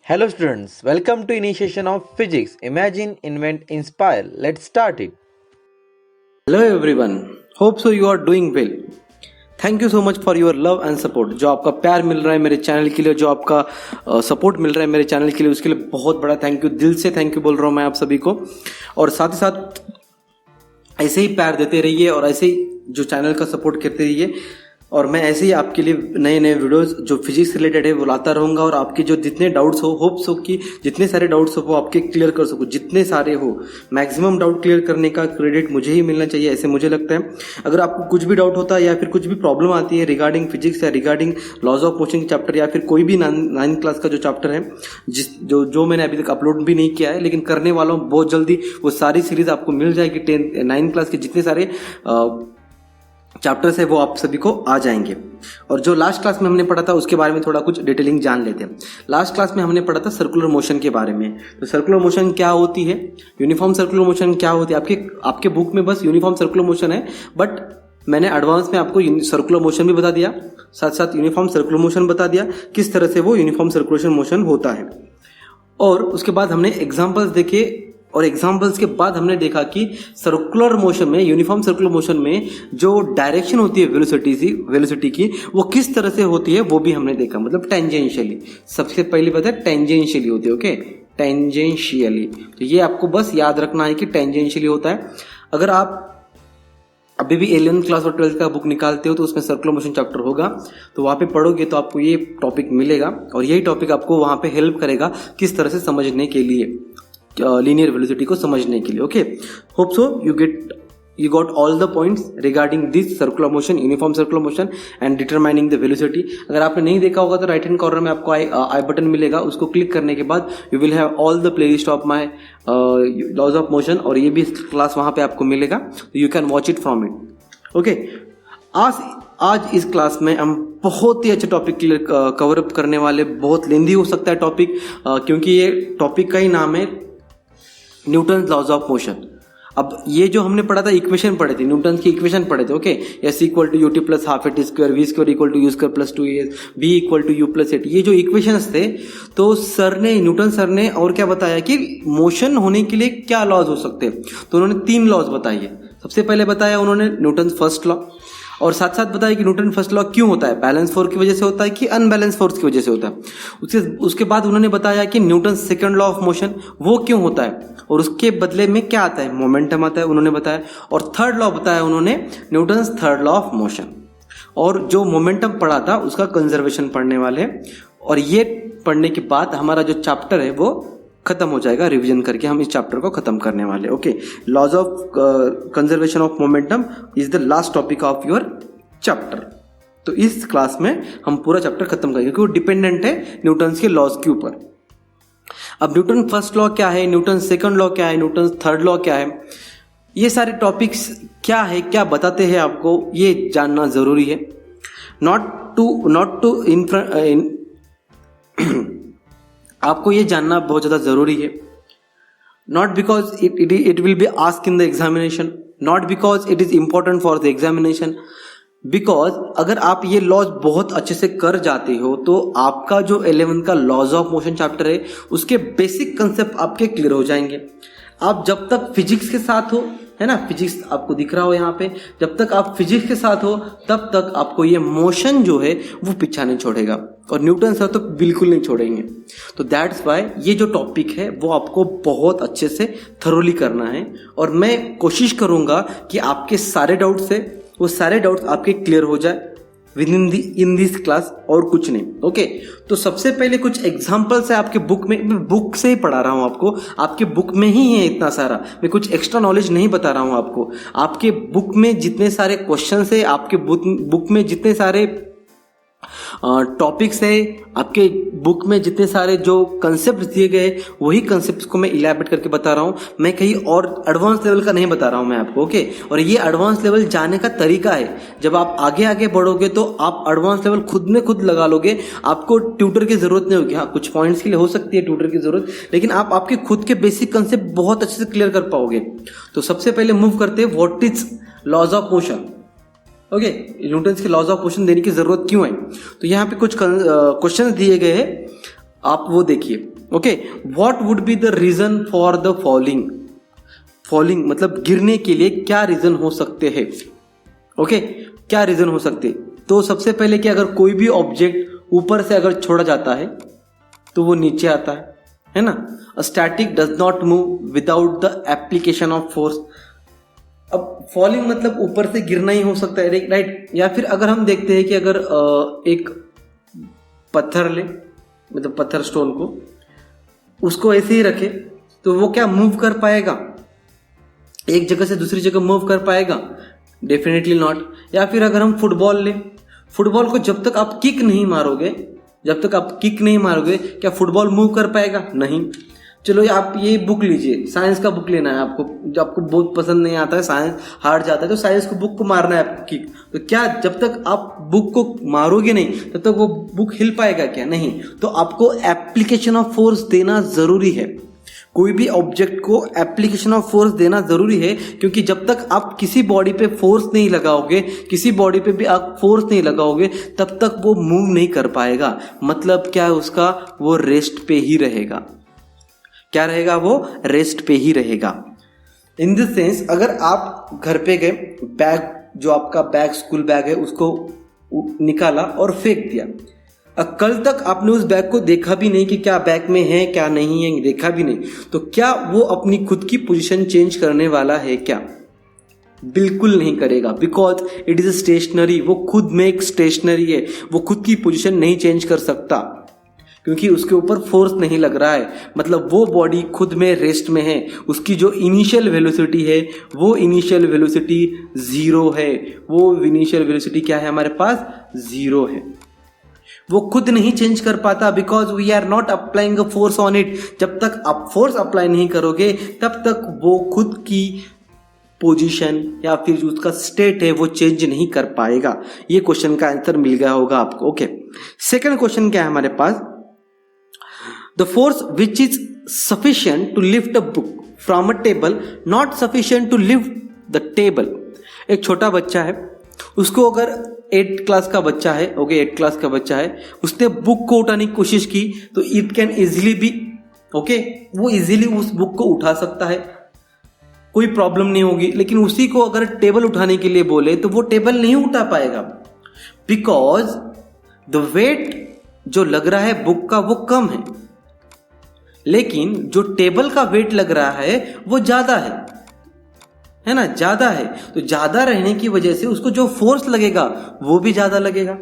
Hello students, welcome to initiation of physics. Imagine, invent, inspire. Let's start it. Hello everyone, hope so you are doing well. Thank you so much for your love and support. जो आपका प्यार मिल रहा है मेरे channel के लिए, जो आपका सपोर्ट मिल रहा है मेरे चैनल के लिए, उसके लिए बहुत बड़ा थैंक यू, दिल से थैंक यू बोल रहा हूँ मैं आप सभी को। और साथ ही साथ ऐसे ही प्यार देते रहिए और ऐसे ही जो चैनल का सपोर्ट करते रहिए। और मैं ऐसे ही आपके लिए नए नए वीडियोस जो फिजिक्स रिलेटेड है वो लाता रहूँगा। और आपके जो जितने डाउट्स हो, होप्स हो कि जितने सारे डाउट्स हो वो आपके क्लियर कर सकूँ, जितने सारे हो। मैक्सिमम डाउट क्लियर करने का क्रेडिट मुझे ही मिलना चाहिए, ऐसे मुझे लगता है। अगर आपको कुछ भी डाउट होता है या फिर कुछ भी प्रॉब्लम आती है रिगार्डिंग फिजिक्स या regarding laws of motion chapter या फिर कोई भी 9th क्लास का जो चैप्टर है जो मैंने अभी तक अपलोड भी नहीं किया है लेकिन करने वाला हूँ बहुत जल्दी, वो सारी सीरीज आपको मिल जाएगी। 9th क्लास के जितने सारे चैप्टर्स है वो आप सभी को आ जाएंगे। और जो लास्ट क्लास में हमने पढ़ा था उसके बारे में थोड़ा कुछ डिटेलिंग जान लेते हैं। लास्ट क्लास में हमने पढ़ा था सर्कुलर मोशन के बारे में। तो सर्कुलर मोशन क्या होती है, यूनिफॉर्म सर्कुलर मोशन क्या होती है। आपके बुक में बस यूनिफॉर्म सर्कुलर मोशन है, बट मैंने एडवांस में आपको सर्कुलर मोशन भी बता दिया, साथ साथ यूनिफॉर्म सर्कुलर मोशन बता दिया किस तरह से वो यूनिफॉर्म सर्कुलेशन मोशन होता है। और उसके बाद हमने एग्जाम्पल्स देखे और एग्जाम्पल्स के बाद हमने देखा कि सर्कुलर मोशन में, यूनिफॉर्म सर्कुलर मोशन में जो डायरेक्शन होती है वेलोसिटी की वो किस तरह से होती है वो भी हमने देखा, मतलब टेंजेंशियली। सबसे पहले पता है टेंजेंशियली होती है, ओके, टेंजेंशियली। तो ये आपको बस याद रखना है कि टेंजेंशियली होता है। अगर आप अभी भी 11th क्लास और 12th का बुक निकालते हो तो उसमें सर्कुलर मोशन चैप्टर होगा, तो वहाँ पे पढ़ोगे तो आपको ये टॉपिक मिलेगा और यही टॉपिक आपको वहाँ पे हेल्प करेगा किस तरह से समझने के लिए, लीनियर वेलोसिटी को समझने के लिए। Okay, hope so you got all the points regarding this circular motion, uniform circular motion and determining the velocity। अगर आपने नहीं देखा होगा तो राइट हैंड कॉर्नर में आपको आई बटन मिलेगा, उसको क्लिक करने के बाद you will have all the playlist of my laws of motion और ये भी क्लास वहाँ पे आपको मिलेगा, तो you can watch it from it. Okay, आज इस क्लास में हम बहुत ही अच्छे टॉपिक कवर अप करने वाले। बहुत लेंदी हो सकता है टॉपिक, क्योंकि ये टॉपिक का ही नाम है न्यूटन लॉज ऑफ मोशन। अब ये जो हमने पढ़ा था, इक्वेशन पढ़े थे, न्यूटन की इक्वेशन पढ़े थे। Okay, S equal to U T plus half A T square, V square equal to U square plus 2as, V equal to U plus at, ये जो इक्वेशंस थे, तो न्यूटन सर ने और क्या बताया कि मोशन होने के लिए क्या लॉज हो सकते हैं। तो उन्होंने 3 लॉज बताई है। सबसे पहले बताया उन्होंने न्यूटन फर्स्ट लॉ, और साथ साथ बताया कि न्यूटन फर्स्ट लॉ क्यों होता है, बैलेंस फोर्स की वजह से होता है कि अनबैलेंस फोर्स की वजह से होता है। उसके बाद उन्होंने बताया कि Newton second law of motion वो क्यों होता है और उसके बदले में क्या आता है, मोमेंटम आता है, उन्होंने बताया। और थर्ड लॉ बताया उन्होंने, Newton third law of motion. और जो मोमेंटम पढ़ा था उसका कंजर्वेशन पढ़ने वाले, और ये पढ़ने के बाद हमारा जो चैप्टर है वो खत्म हो जाएगा। रिवीजन करके हम इस चैप्टर को खत्म करने वाले। Okay, laws of conservation of momentum is the last topic of your chapter. तो इस क्लास में हम पूरा चैप्टर खत्म करेंगे क्योंकि वो डिपेंडेंट है न्यूटन के लॉज के ऊपर। अब न्यूटन फर्स्ट लॉ क्या है, न्यूटन सेकंड लॉ क्या है, न्यूटन थर्ड लॉ क्या है, ये सारे टॉपिक्स क्या है, क्या बताते हैं आपको, ये जानना जरूरी है। आपको ये जानना बहुत ज़्यादा ज़रूरी है। Not because it will be ask in the examination, not because it is important for the examination, because अगर आप ये लॉज बहुत अच्छे से कर जाते हो तो आपका जो 11th का लॉज ऑफ मोशन चैप्टर है उसके बेसिक कंसेप्ट आपके क्लियर हो जाएंगे। आप जब तक फिजिक्स के साथ हो, है ना, फिजिक्स आपको दिख रहा हो यहाँ पे, जब तक आप फिजिक्स के साथ हो तब तक आपको ये मोशन जो है वो पीछा नहीं छोड़ेगा, और न्यूटन सर तो बिल्कुल नहीं छोड़ेंगे। तो दैट्स वाई ये जो टॉपिक है वो आपको बहुत अच्छे से थरोली करना है, और मैं कोशिश करूँगा कि आपके सारे डाउट्स है वो सारे डाउट्स आपके क्लियर हो जाए विद इन दिस क्लास, और कुछ नहीं। ओके, तो सबसे पहले कुछ एग्जांपल्स है आपके बुक में, मैं बुक से ही पढ़ा रहा हूँ आपको, आपके बुक में ही है इतना सारा, मैं कुछ एक्स्ट्रा नॉलेज नहीं बता रहा हूँ आपको। आपके बुक में जितने सारे क्वेश्चंस है, आपके बुक में जितने सारे टॉपिक्स है, आपके बुक में जितने सारे जो कंसेप्ट दिए गए वही कंसेप्ट को मैं इलैबोरेट करके बता रहा हूँ। मैं कहीं और एडवांस लेवल का नहीं बता रहा हूँ मैं आपको। ओके, और ये एडवांस लेवल जाने का तरीका है, जब आप आगे आगे बढ़ोगे तो आप एडवांस लेवल खुद में खुद लगा लोगे, आपको ट्यूटर की जरूरत नहीं होगी। हाँ, कुछ पॉइंट्स के लिए हो सकती है ट्यूटर की जरूरत, लेकिन आप आपके खुद के बेसिक कंसेप्ट बहुत अच्छे से क्लियर कर पाओगे। तो सबसे पहले मूव करते हैं, what is laws of motion. Okay, Newton के लॉज ऑफ मोशन देने की जरूरत क्यों है। तो यहाँ पे कुछ क्वेश्चन दिए गए हैं आप वो देखिए। Okay, what would be the reason for the falling? Falling मतलब गिरने के लिए क्या रीजन हो सकते हैं? ओके, क्या रीजन हो सकते? तो सबसे पहले कि अगर कोई भी ऑब्जेक्ट ऊपर से अगर छोड़ा जाता है तो वो नीचे आता है ना। A static does not move without the application of force. अब फॉलिंग मतलब ऊपर से गिरना ही हो सकता है, राइट। या फिर अगर हम देखते हैं कि अगर एक पत्थर ले, मतलब पत्थर स्टोन को, उसको ऐसे ही रखे तो वो क्या मूव कर पाएगा? एक जगह से दूसरी जगह मूव कर पाएगा? Definitely not. या फिर अगर हम फुटबॉल लें, फुटबॉल को जब तक आप किक नहीं मारोगे, क्या फुटबॉल मूव कर पाएगा? नहीं। चलो आप ये बुक लीजिए, साइंस का बुक लेना है आपको, जो आपको बहुत पसंद नहीं आता है, साइंस हार्ड जाता है, तो साइंस को बुक को मारना है आपको किक, तो क्या जब तक आप बुक को मारोगे नहीं तब तक वो बुक हिल पाएगा क्या? नहीं। तो आपको एप्लीकेशन ऑफ फोर्स देना जरूरी है, कोई भी ऑब्जेक्ट को एप्लीकेशन ऑफ फोर्स देना जरूरी है, क्योंकि जब तक आप किसी बॉडी पे फोर्स नहीं लगाओगे, किसी बॉडी पे भी आप फोर्स नहीं लगाओगे, तब तक वो मूव नहीं कर पाएगा। मतलब क्या है उसका? वो रेस्ट पे ही रहेगा। क्या रहेगा? वो रेस्ट पे ही रहेगा। इन दिस सेंस, अगर आप घर पे गए, बैग, जो आपका बैग, स्कूल बैग है, उसको निकाला और फेंक दिया, कल तक आपने उस बैग को देखा भी नहीं कि क्या बैग में है क्या नहीं है, देखा भी नहीं, तो क्या वो अपनी खुद की पोजीशन चेंज करने वाला है क्या? बिल्कुल नहीं करेगा, बिकॉज इट इज स्टेशनरी। वो खुद में एक स्टेशनरी है, वो खुद की पोजीशन नहीं चेंज कर सकता क्योंकि उसके ऊपर फोर्स नहीं लग रहा है। मतलब वो बॉडी खुद में रेस्ट में है, उसकी जो इनिशियल वेलोसिटी है वो इनिशियल वेलोसिटी 0 है। वो इनिशियल वेलोसिटी क्या है? हमारे पास 0 है। वो खुद नहीं चेंज कर पाता, because we are not applying a force on it. जब तक आप फोर्स अप्लाई नहीं करोगे तब तक वो खुद की पोजीशन या फिर जो उसका स्टेट है वो चेंज नहीं कर पाएगा। ये क्वेश्चन का आंसर मिल गया होगा आपको। ओके, सेकंड क्वेश्चन क्या है हमारे पास? The force which is sufficient to lift a book from a table not sufficient to lift the table. एक छोटा बच्चा है, उसको अगर 8 क्लास का बच्चा है, ओके 8 क्लास का बच्चा है, उसने बुक को उठाने की कोशिश की तो it can easily be, okay, वो इजिली उस बुक को उठा सकता है, कोई प्रॉब्लम नहीं होगी। लेकिन उसी को अगर टेबल उठाने के लिए बोले तो वो टेबल नहीं उठा पाएगा, बिकॉज द वेट जो लग रहा है बुक का वो कम है, लेकिन जो टेबल का वेट लग रहा है वो ज्यादा है ना, ज्यादा है। तो ज्यादा रहने की वजह से उसको जो फोर्स लगेगा वो भी ज्यादा लगेगा।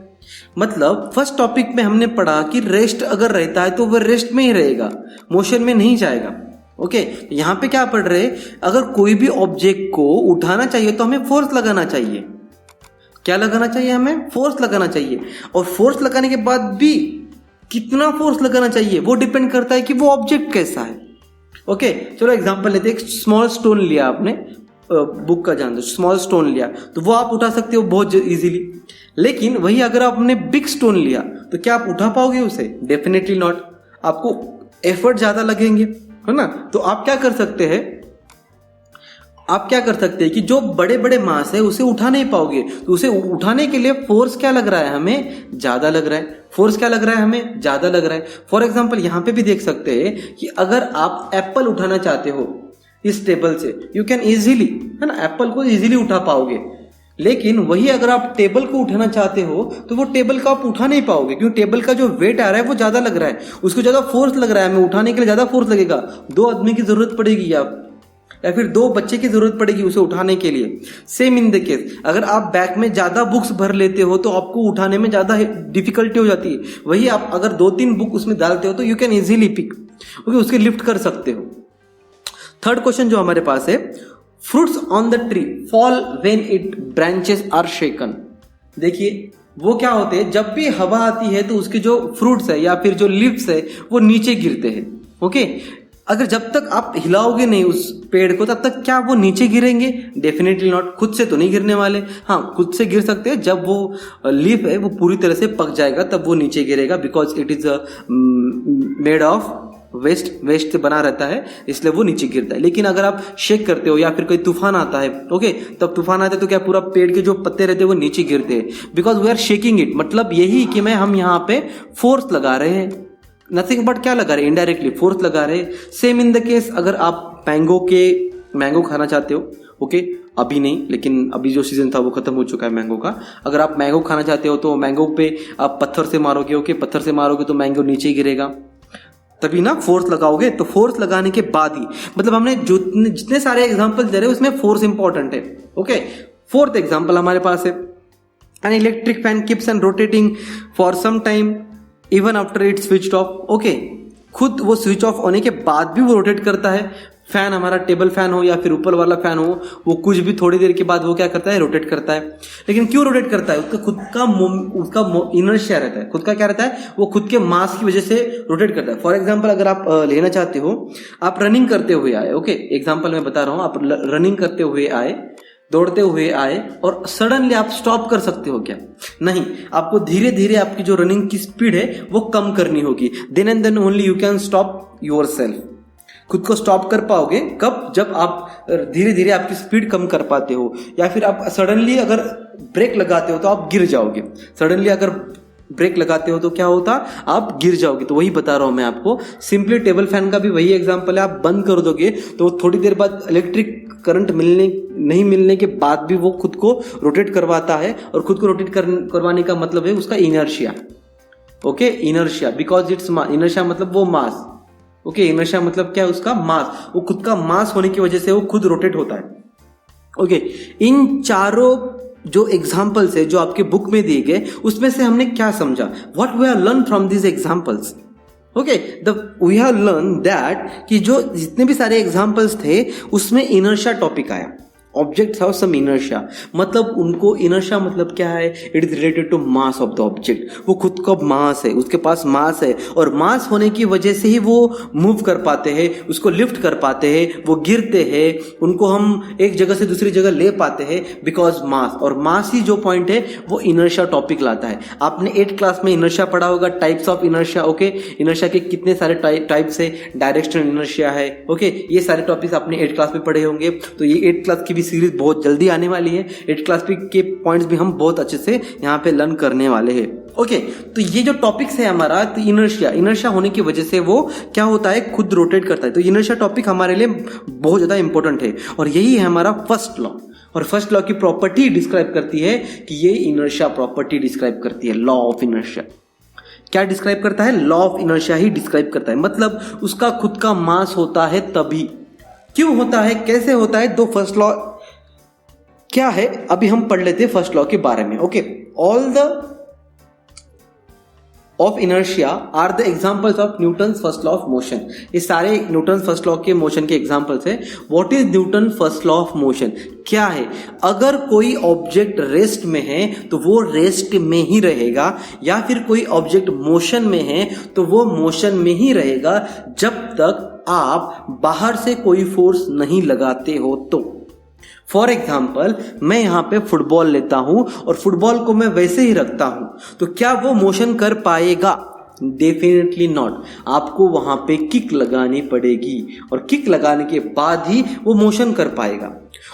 मतलब फर्स्ट टॉपिक में हमने पढ़ा कि रेस्ट अगर रहता है तो वह रेस्ट में ही रहेगा, मोशन में नहीं जाएगा। ओके, यहां पे क्या पढ़ रहे? अगर कोई भी ऑब्जेक्ट को उठाना चाहिए तो हमें फोर्स लगाना चाहिए। क्या लगाना चाहिए? हमें फोर्स लगाना चाहिए। और फोर्स लगाने के बाद भी कितना फोर्स लगाना चाहिए वो डिपेंड करता है कि वो ऑब्जेक्ट कैसा है। ओके, चलो एग्जांपल लेते हैं। एक स्मॉल स्टोन लिया आपने, बुक का जान दो, स्मॉल स्टोन लिया तो वो आप उठा सकते हो बहुत इजीली। लेकिन वही अगर आपने बिग स्टोन लिया तो क्या आप उठा पाओगे उसे? Definitely not. आपको एफर्ट ज्यादा लगेंगे, है ना। तो आप क्या कर सकते हैं? आप क्या कर सकते हैं कि जो बड़े बड़े मास है उसे उठा नहीं पाओगे, तो उसे उठाने के लिए फोर्स क्या लग रहा है? हमें ज्यादा लग रहा है। फोर्स क्या लग रहा है? हमें ज्यादा लग रहा है। फॉर एग्जाम्पल यहां पे भी देख सकते हैं कि अगर आप एप्पल उठाना चाहते हो इस टेबल से, यू कैन इजीली, है ना, एप्पल को इजीली उठा पाओगे। लेकिन वही अगर आप टेबल को उठाना चाहते हो तो वो टेबल को आप उठा नहीं पाओगे, क्योंकि टेबल का जो वेट आ रहा है वो ज्यादा लग रहा है, उसको ज्यादा फोर्स लग रहा है। हमें उठाने के लिए ज्यादा फोर्स लगेगा, 2 आदमी की जरूरत पड़ेगी आप, या फिर 2 बच्चे की जरूरत पड़ेगी उसे उठाने के लिए। सेम इन द केस, अगर आप बैग में ज्यादा बुक्स भर लेते हो तो आपको उठाने में ज्यादा डिफिकल्टी हो जाती है। वही आप अगर 2-3 बुक उसमें डालते हो तो you can easily pick, okay, उसके लिफ्ट कर सकते हो। थर्ड क्वेश्चन जो हमारे पास है, fruits on the tree fall when it branches are shaken. देखिए वो क्या होते हैं, जब भी हवा आती है तो उसके जो फ्रूट्स है या फिर जो लीव्स है वो नीचे गिरते हैं। ओके, अगर जब तक आप हिलाओगे नहीं उस पेड़ को तब तक क्या वो नीचे गिरेंगे? Definitely not. खुद से तो नहीं गिरने वाले। हाँ, खुद से गिर सकते हैं, जब वो लीफ है वो पूरी तरह से पक जाएगा तब वो नीचे गिरेगा, because it is made of waste से बना रहता है, इसलिए वो नीचे गिरता है। लेकिन अगर आप शेक करते हो या फिर कोई तूफान आता है, ओके, तब तूफान आता है तो क्या पूरा पेड़ के जो पत्ते रहते हैं वो नीचे गिरते हैं, because we are shaking it. मतलब यही कि हम यहाँ पे फोर्स लगा रहे हैं, नथिंग बट क्या लगा रहे, इनडायरेक्टली फोर्स लगा रहे। सेम इन द केस अगर आप मैंगो खाना चाहते हो, ओके, अभी नहीं, लेकिन अभी जो सीजन था वो खत्म हो चुका है मैंगो का। अगर आप मैंगो खाना चाहते हो तो मैंगो पे आप पत्थर से मारोगे, ओके, पत्थर से मारोगे तो मैंगो नीचे गिरेगा, तभी ना फोर्स लगाओगे। तो फोर्स लगाने के बाद ही, मतलब हमने जितने सारे एग्जांपल दे रहे हैं उसमें फोर्स इंपॉर्टेंट है, ओके। फोर्थ एग्जांपल हमारे पास है, an electric fan keeps on rotating for some time even after it switched off, okay. खुद वो स्विच ऑफ होने के बाद भी वो रोटेट करता है। फैन हमारा टेबल फैन हो या फिर ऊपर वाला फैन हो, वो कुछ भी थोड़ी देर के बाद वो क्या करता है, रोटेट करता है। लेकिन क्यों रोटेट करता है? उसका इनर्शिया रहता है। खुद का क्या रहता है? वो खुद के मास की वजह से रोटेट करता है। फॉर एग्जाम्पल अगर आप लेना चाहते हो, आप रनिंग करते हुए आए, ओके, एग्जाम्पल मैं बता रहा हूं, आप रनिंग करते हुए आए, दौड़ते हुए आए और सडनली आप स्टॉप कर सकते हो क्या? नहीं, आपको धीरे धीरे आपकी जो रनिंग की स्पीड है वो कम करनी होगी। Then and then only you can stop yourself. खुद को स्टॉप कर पाओगे कब? जब आप धीरे धीरे आपकी स्पीड कम कर पाते हो, या फिर आप सडनली अगर ब्रेक लगाते हो तो आप गिर जाओगे। सडनली अगर ब्रेक लगाते हो तो क्या होता? आप गिर जाओगे। तो वही बता रहा हूं मैं आपको। सिंपली टेबल फैन का भी वही एग्जांपल है। आप बंद कर दोगे तो थोड़ी देर बाद इलेक्ट्रिक करंट नहीं मिलने के बाद भी वो खुद को रोटेट करवाता है, और खुद को रोटेट करवाने का मतलब है उसका inertia, okay, inertia, because it's inertia मतलब वो मास, ओके, इनर्शिया मतलब क्या है? उसका मास। वो खुद का मास होने की वजह से वो खुद रोटेट होता है, ओके। इन चारों जो एग्जाम्पल्स है जो आपके बुक में दिए गए, उसमें से हमने क्या समझा? What we have learn from this examples, okay. We have learn that कि जो जितने भी सारे एग्जाम्पल्स थे उसमें इनर्शिया टॉपिक आया। ऑब्जेक्ट हैव सम इनर्शिया, मतलब उनको इनर्शिया मतलब क्या है? It is related to mass of the object. वो खुद का मास है, उसके पास मास है, और मास होने की वजह से ही वो मूव कर पाते हैं, उसको लिफ्ट कर पाते हैं, वो गिरते हैं, उनको हम एक जगह से दूसरी जगह ले पाते हैं, बिकॉज मास। और मास ही जो पॉइंट है वो इनर्शिया टॉपिक लाता है। आपने 8th क्लास में इनर्शिया पढ़ा होगा, types of inertia, okay. Inertia के कितने सारे टाइप्स है, डायरेक्शनल इनर्शिया है, ओके। ये सारे टॉपिक्स आपने 8th क्लास में पढ़े होंगे। तो ये 8th क्लास की भी सीरीज बहुत जल्दी आने वाली है। 8th क्लास के पॉइंट्स भी हम बहुत अच्छे से यहाँ पे लर्न करने वाले हैं, ओके। तो ये जो टॉपिक्स है हमारा, तो इनर्शिया होने की वजह से वो क्या होता है? खुद रोटेट करता है। तो इनर्शिया टॉपिक हमारे लिए बहुत ज्यादा इंपॉर्टेंट है, और यही है हमारा फर्स्ट लॉ। और फर्स्ट लॉ की प्रॉपर्टी डिस्क्राइब करती है कि ये इनर्शिया प्रॉपर्टी डिस्क्राइब करती है, लॉ ऑफ इनर्शिया। क्या डिस्क्राइब करता है? Law of inertia he describe करता है। मतलब उसका खुद का मास होता है तभी। क्यों होता है, कैसे होता है? तो फर्स्ट लॉ क्या है अभी हम पढ़ लेते हैं फर्स्ट लॉ के बारे में, okay. All the of inertia are the examples of Newton's first law of motion. ये सारे न्यूटन फर्स्ट लॉ के मोशन के एग्जाम्पल्स है। What is Newton first law of motion? क्या है? अगर कोई ऑब्जेक्ट रेस्ट में है तो वो रेस्ट में ही रहेगा, या फिर कोई ऑब्जेक्ट मोशन में है तो वो मोशन में ही रहेगा, जब तक आप बाहर से कोई फोर्स नहीं लगाते हो। तो फॉर एग्जाम्पल मैं यहां पे फुटबॉल लेता हूं और फुटबॉल को मैं वैसे ही रखता हूं, तो क्या वो मोशन कर पाएगा? Definitely not. आपको वहां पे किक लगानी पड़ेगी, और किक लगाने के बाद ही वो मोशन कर पाएगा।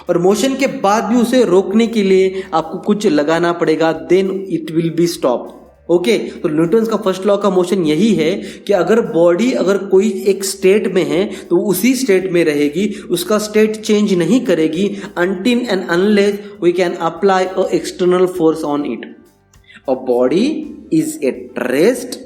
और मोशन के बाद भी उसे रोकने के लिए आपको कुछ लगाना पड़ेगा, then it will be stop, okay. तो न्यूटन का फर्स्ट लॉ का मोशन यही है कि अगर बॉडी अगर कोई एक स्टेट में है तो उसी स्टेट में रहेगी, उसका स्टेट चेंज नहीं करेगी until and unless we can apply a external force on it. A body is at rest,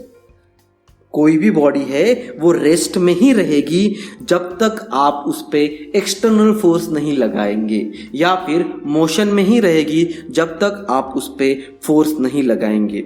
कोई भी बॉडी है वो रेस्ट में ही रहेगी जब तक आप उस पे एक्सटर्नल फोर्स नहीं लगाएंगे, या फिर मोशन में ही रहेगी जब तक आप उस पे फोर्स नहीं लगाएंगे।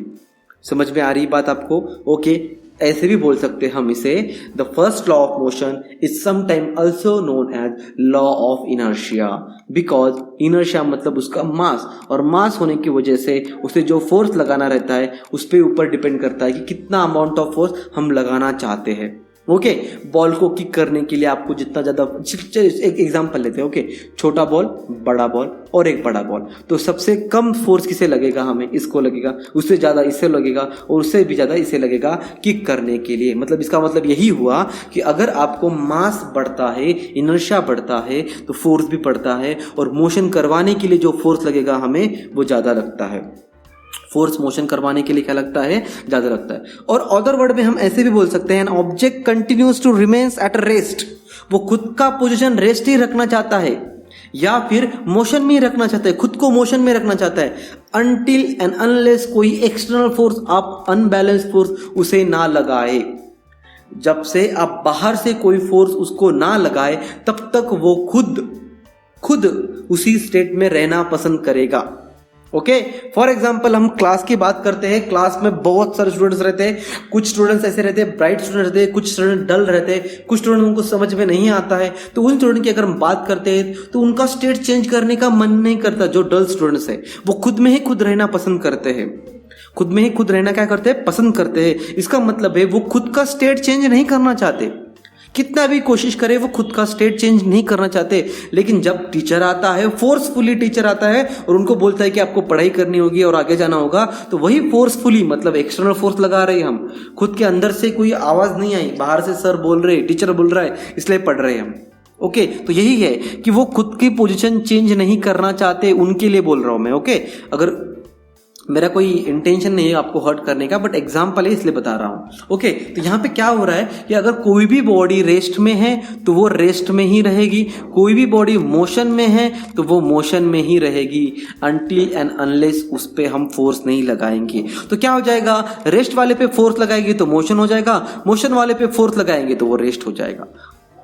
समझ में आ रही बात आपको? ओके। ऐसे भी बोल सकते हैं हम इसे, the first law of motion is sometime also known as law of inertia, because inertia मतलब उसका मास, और मास होने की वजह से उसे जो फोर्स लगाना रहता है उस पर ऊपर डिपेंड करता है कि कितना अमाउंट ऑफ फोर्स हम लगाना चाहते हैं, ओके। बॉल को किक करने के लिए आपको जितना ज्यादा, एक एग्जांपल लेते हैं, ओके। छोटा बॉल, बड़ा बॉल और एक बड़ा बॉल, तो सबसे कम फोर्स किसे लगेगा? हमें इसको लगेगा, उससे ज्यादा इससे लगेगा, और उससे भी ज्यादा इसे लगेगा किक करने के लिए। मतलब इसका मतलब यही हुआ कि अगर आपको मास बढ़ता है, इनर्शिया बढ़ता है, तो फोर्स भी बढ़ता है, और मोशन करवाने के लिए जो फोर्स लगेगा हमें वो ज्यादा लगता है। फोर्स मोशन करवाने के लिए क्या लगता है, ज्यादा लगता है। और अदर वर्ड में हम ऐसे भी बोल सकते हैं, an object continues to remains at rest, वो खुद का पोजीशन रेस्ट ही रखना चाहता है या फिर मोशन में ही रखना चाहता है, खुद को मोशन में रखना चाहता है, अनटिल एंड अनलेस कोई एक्सटर्नल फोर्स, आप अनबैलेंस फोर्स उसे ना लगाए। जब से आप बाहर से कोई फोर्स उसको ना लगाए तब तक वो खुद उसी स्टेट में रहना पसंद करेगा। ओके, फॉर एग्जाम्पल हम क्लास की बात करते हैं। क्लास में बहुत सारे स्टूडेंट्स रहते हैं, कुछ स्टूडेंट्स ऐसे रहते हैं ब्राइट स्टूडेंट रहते हैं, कुछ स्टूडेंट डल रहते हैं, कुछ स्टूडेंट उनको समझ में नहीं आता है। तो उन स्टूडेंट की अगर हम बात करते हैं तो उनका स्टेट चेंज करने का मन नहीं करता। जो डल स्टूडेंट्स है वो खुद में ही खुद रहना पसंद करते हैं, खुद में ही खुद रहना क्या करते हैं, पसंद करते हैं। इसका मतलब है वो खुद का स्टेट चेंज नहीं करना चाहते, कितना भी कोशिश करे वो खुद का स्टेट चेंज नहीं करना चाहते। लेकिन जब टीचर आता है, फोर्सफुली टीचर आता है और उनको बोलता है कि आपको पढ़ाई करनी होगी और आगे जाना होगा, तो वही फोर्सफुली, मतलब एक्सटर्नल फोर्स लगा रहे हैं हम, खुद के अंदर से कोई आवाज नहीं आई, बाहर से सर बोल रहे, टीचर बोल रहा है, इसलिए पढ़ रहे हैं हम। ओके, तो यही है कि वो खुद की पोजीशन चेंज नहीं करना चाहते, उनके लिए बोल रहा हूं मैं। ओके, अगर मेरा कोई इंटेंशन नहीं है आपको हर्ट करने का, बट एग्जाम्पल है इसलिए बता रहा हूं। ओके, तो यहां पे क्या हो रहा है कि अगर कोई भी बॉडी रेस्ट में है तो वो रेस्ट में ही रहेगी, कोई भी बॉडी मोशन में है तो वो मोशन में ही रहेगी, अनटिल एंड अनलेस उस पे हम फोर्स नहीं लगाएंगे। तो क्या हो जाएगा, रेस्ट वाले पे फोर्स लगाएंगे तो मोशन हो जाएगा, मोशन वाले पे फोर्स लगाएंगे तो वो रेस्ट हो जाएगा,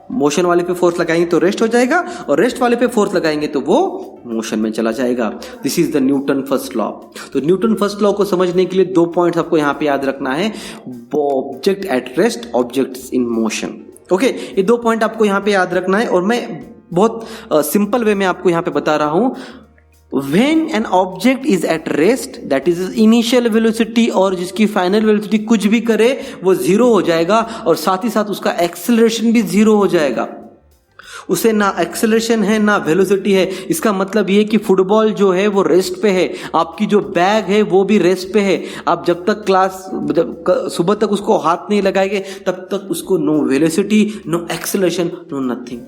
मोशन वाले पे फोर्स लगाएंगे तो रेस्ट हो जाएगा, और रेस्ट वाले पे फोर्स लगाएंगे तो वो मोशन में चला जाएगा। This is the Newton first law. तो न्यूटन फर्स्ट लॉ को समझने के लिए 2 पॉइंट्स आपको यहां पे याद रखना है, object at rest, objects in motion. Okay, ये 2 पॉइंट आपको यहां पे याद रखना है, और मैं बहुत सिंपल वे में आपको यहां पे बता रहा हूं। When an object is at rest, that is initial velocity, और जिसकी फाइनल वेलोसिटी कुछ भी करे वो 0 हो जाएगा, और साथ ही साथ उसका एक्सेलरेशन भी 0 हो जाएगा। उसे ना एक्सेलरेशन है ना वेलोसिटी है। इसका मतलब ये कि फुटबॉल जो है वो रेस्ट पे है, आपकी जो बैग है वो भी रेस्ट पे है। आप जब तक सुबह तक उसको हाथ नहीं लगाएंगे तब तक उसको no velocity, no acceleration, no nothing.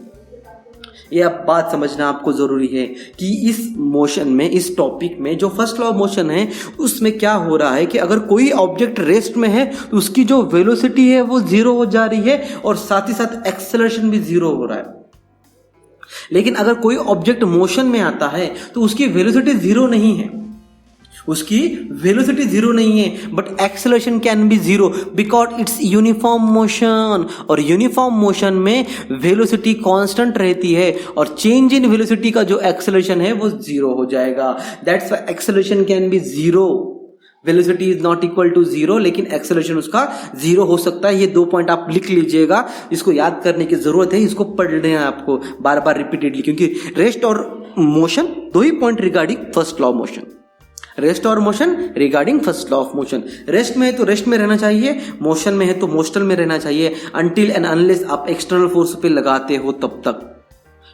ये अब बात समझना आपको जरूरी है कि इस मोशन में, इस टॉपिक में जो फर्स्ट लॉ ऑफ मोशन है उसमें क्या हो रहा है कि अगर कोई ऑब्जेक्ट रेस्ट में है तो उसकी जो वेलोसिटी है वो 0 हो जा रही है, और साथ ही साथ एक्सेलरेशन भी 0 हो रहा है। लेकिन अगर कोई ऑब्जेक्ट मोशन में आता है तो उसकी वेलोसिटी 0 नहीं है, उसकी वेलोसिटी 0 नहीं है, but acceleration can be 0 because it's uniform motion, और यूनिफॉर्म मोशन में वेलोसिटी कांस्टेंट रहती है, और चेंज इन वेलोसिटी का जो एक्सेलरेशन है वो 0 हो जाएगा। That's why acceleration can be 0, velocity is not equal to 0, लेकिन एक्सेलरेशन उसका 0 हो सकता है। ये 2 पॉइंट आप लिख लीजिएगा, इसको याद करने की जरूरत है, इसको पढ़ लेना है आपको बार बार रिपीटेडली, क्योंकि रेस्ट और मोशन 2 ही point regarding first law of motion, rest और motion regarding first law of motion. Rest में है तो रेस्ट में रहना चाहिए, मोशन में है तो मोशन में रहना चाहिए, अनटिल एंड अनलेस आप एक्सटर्नल फोर्स पे लगाते हो तब तक।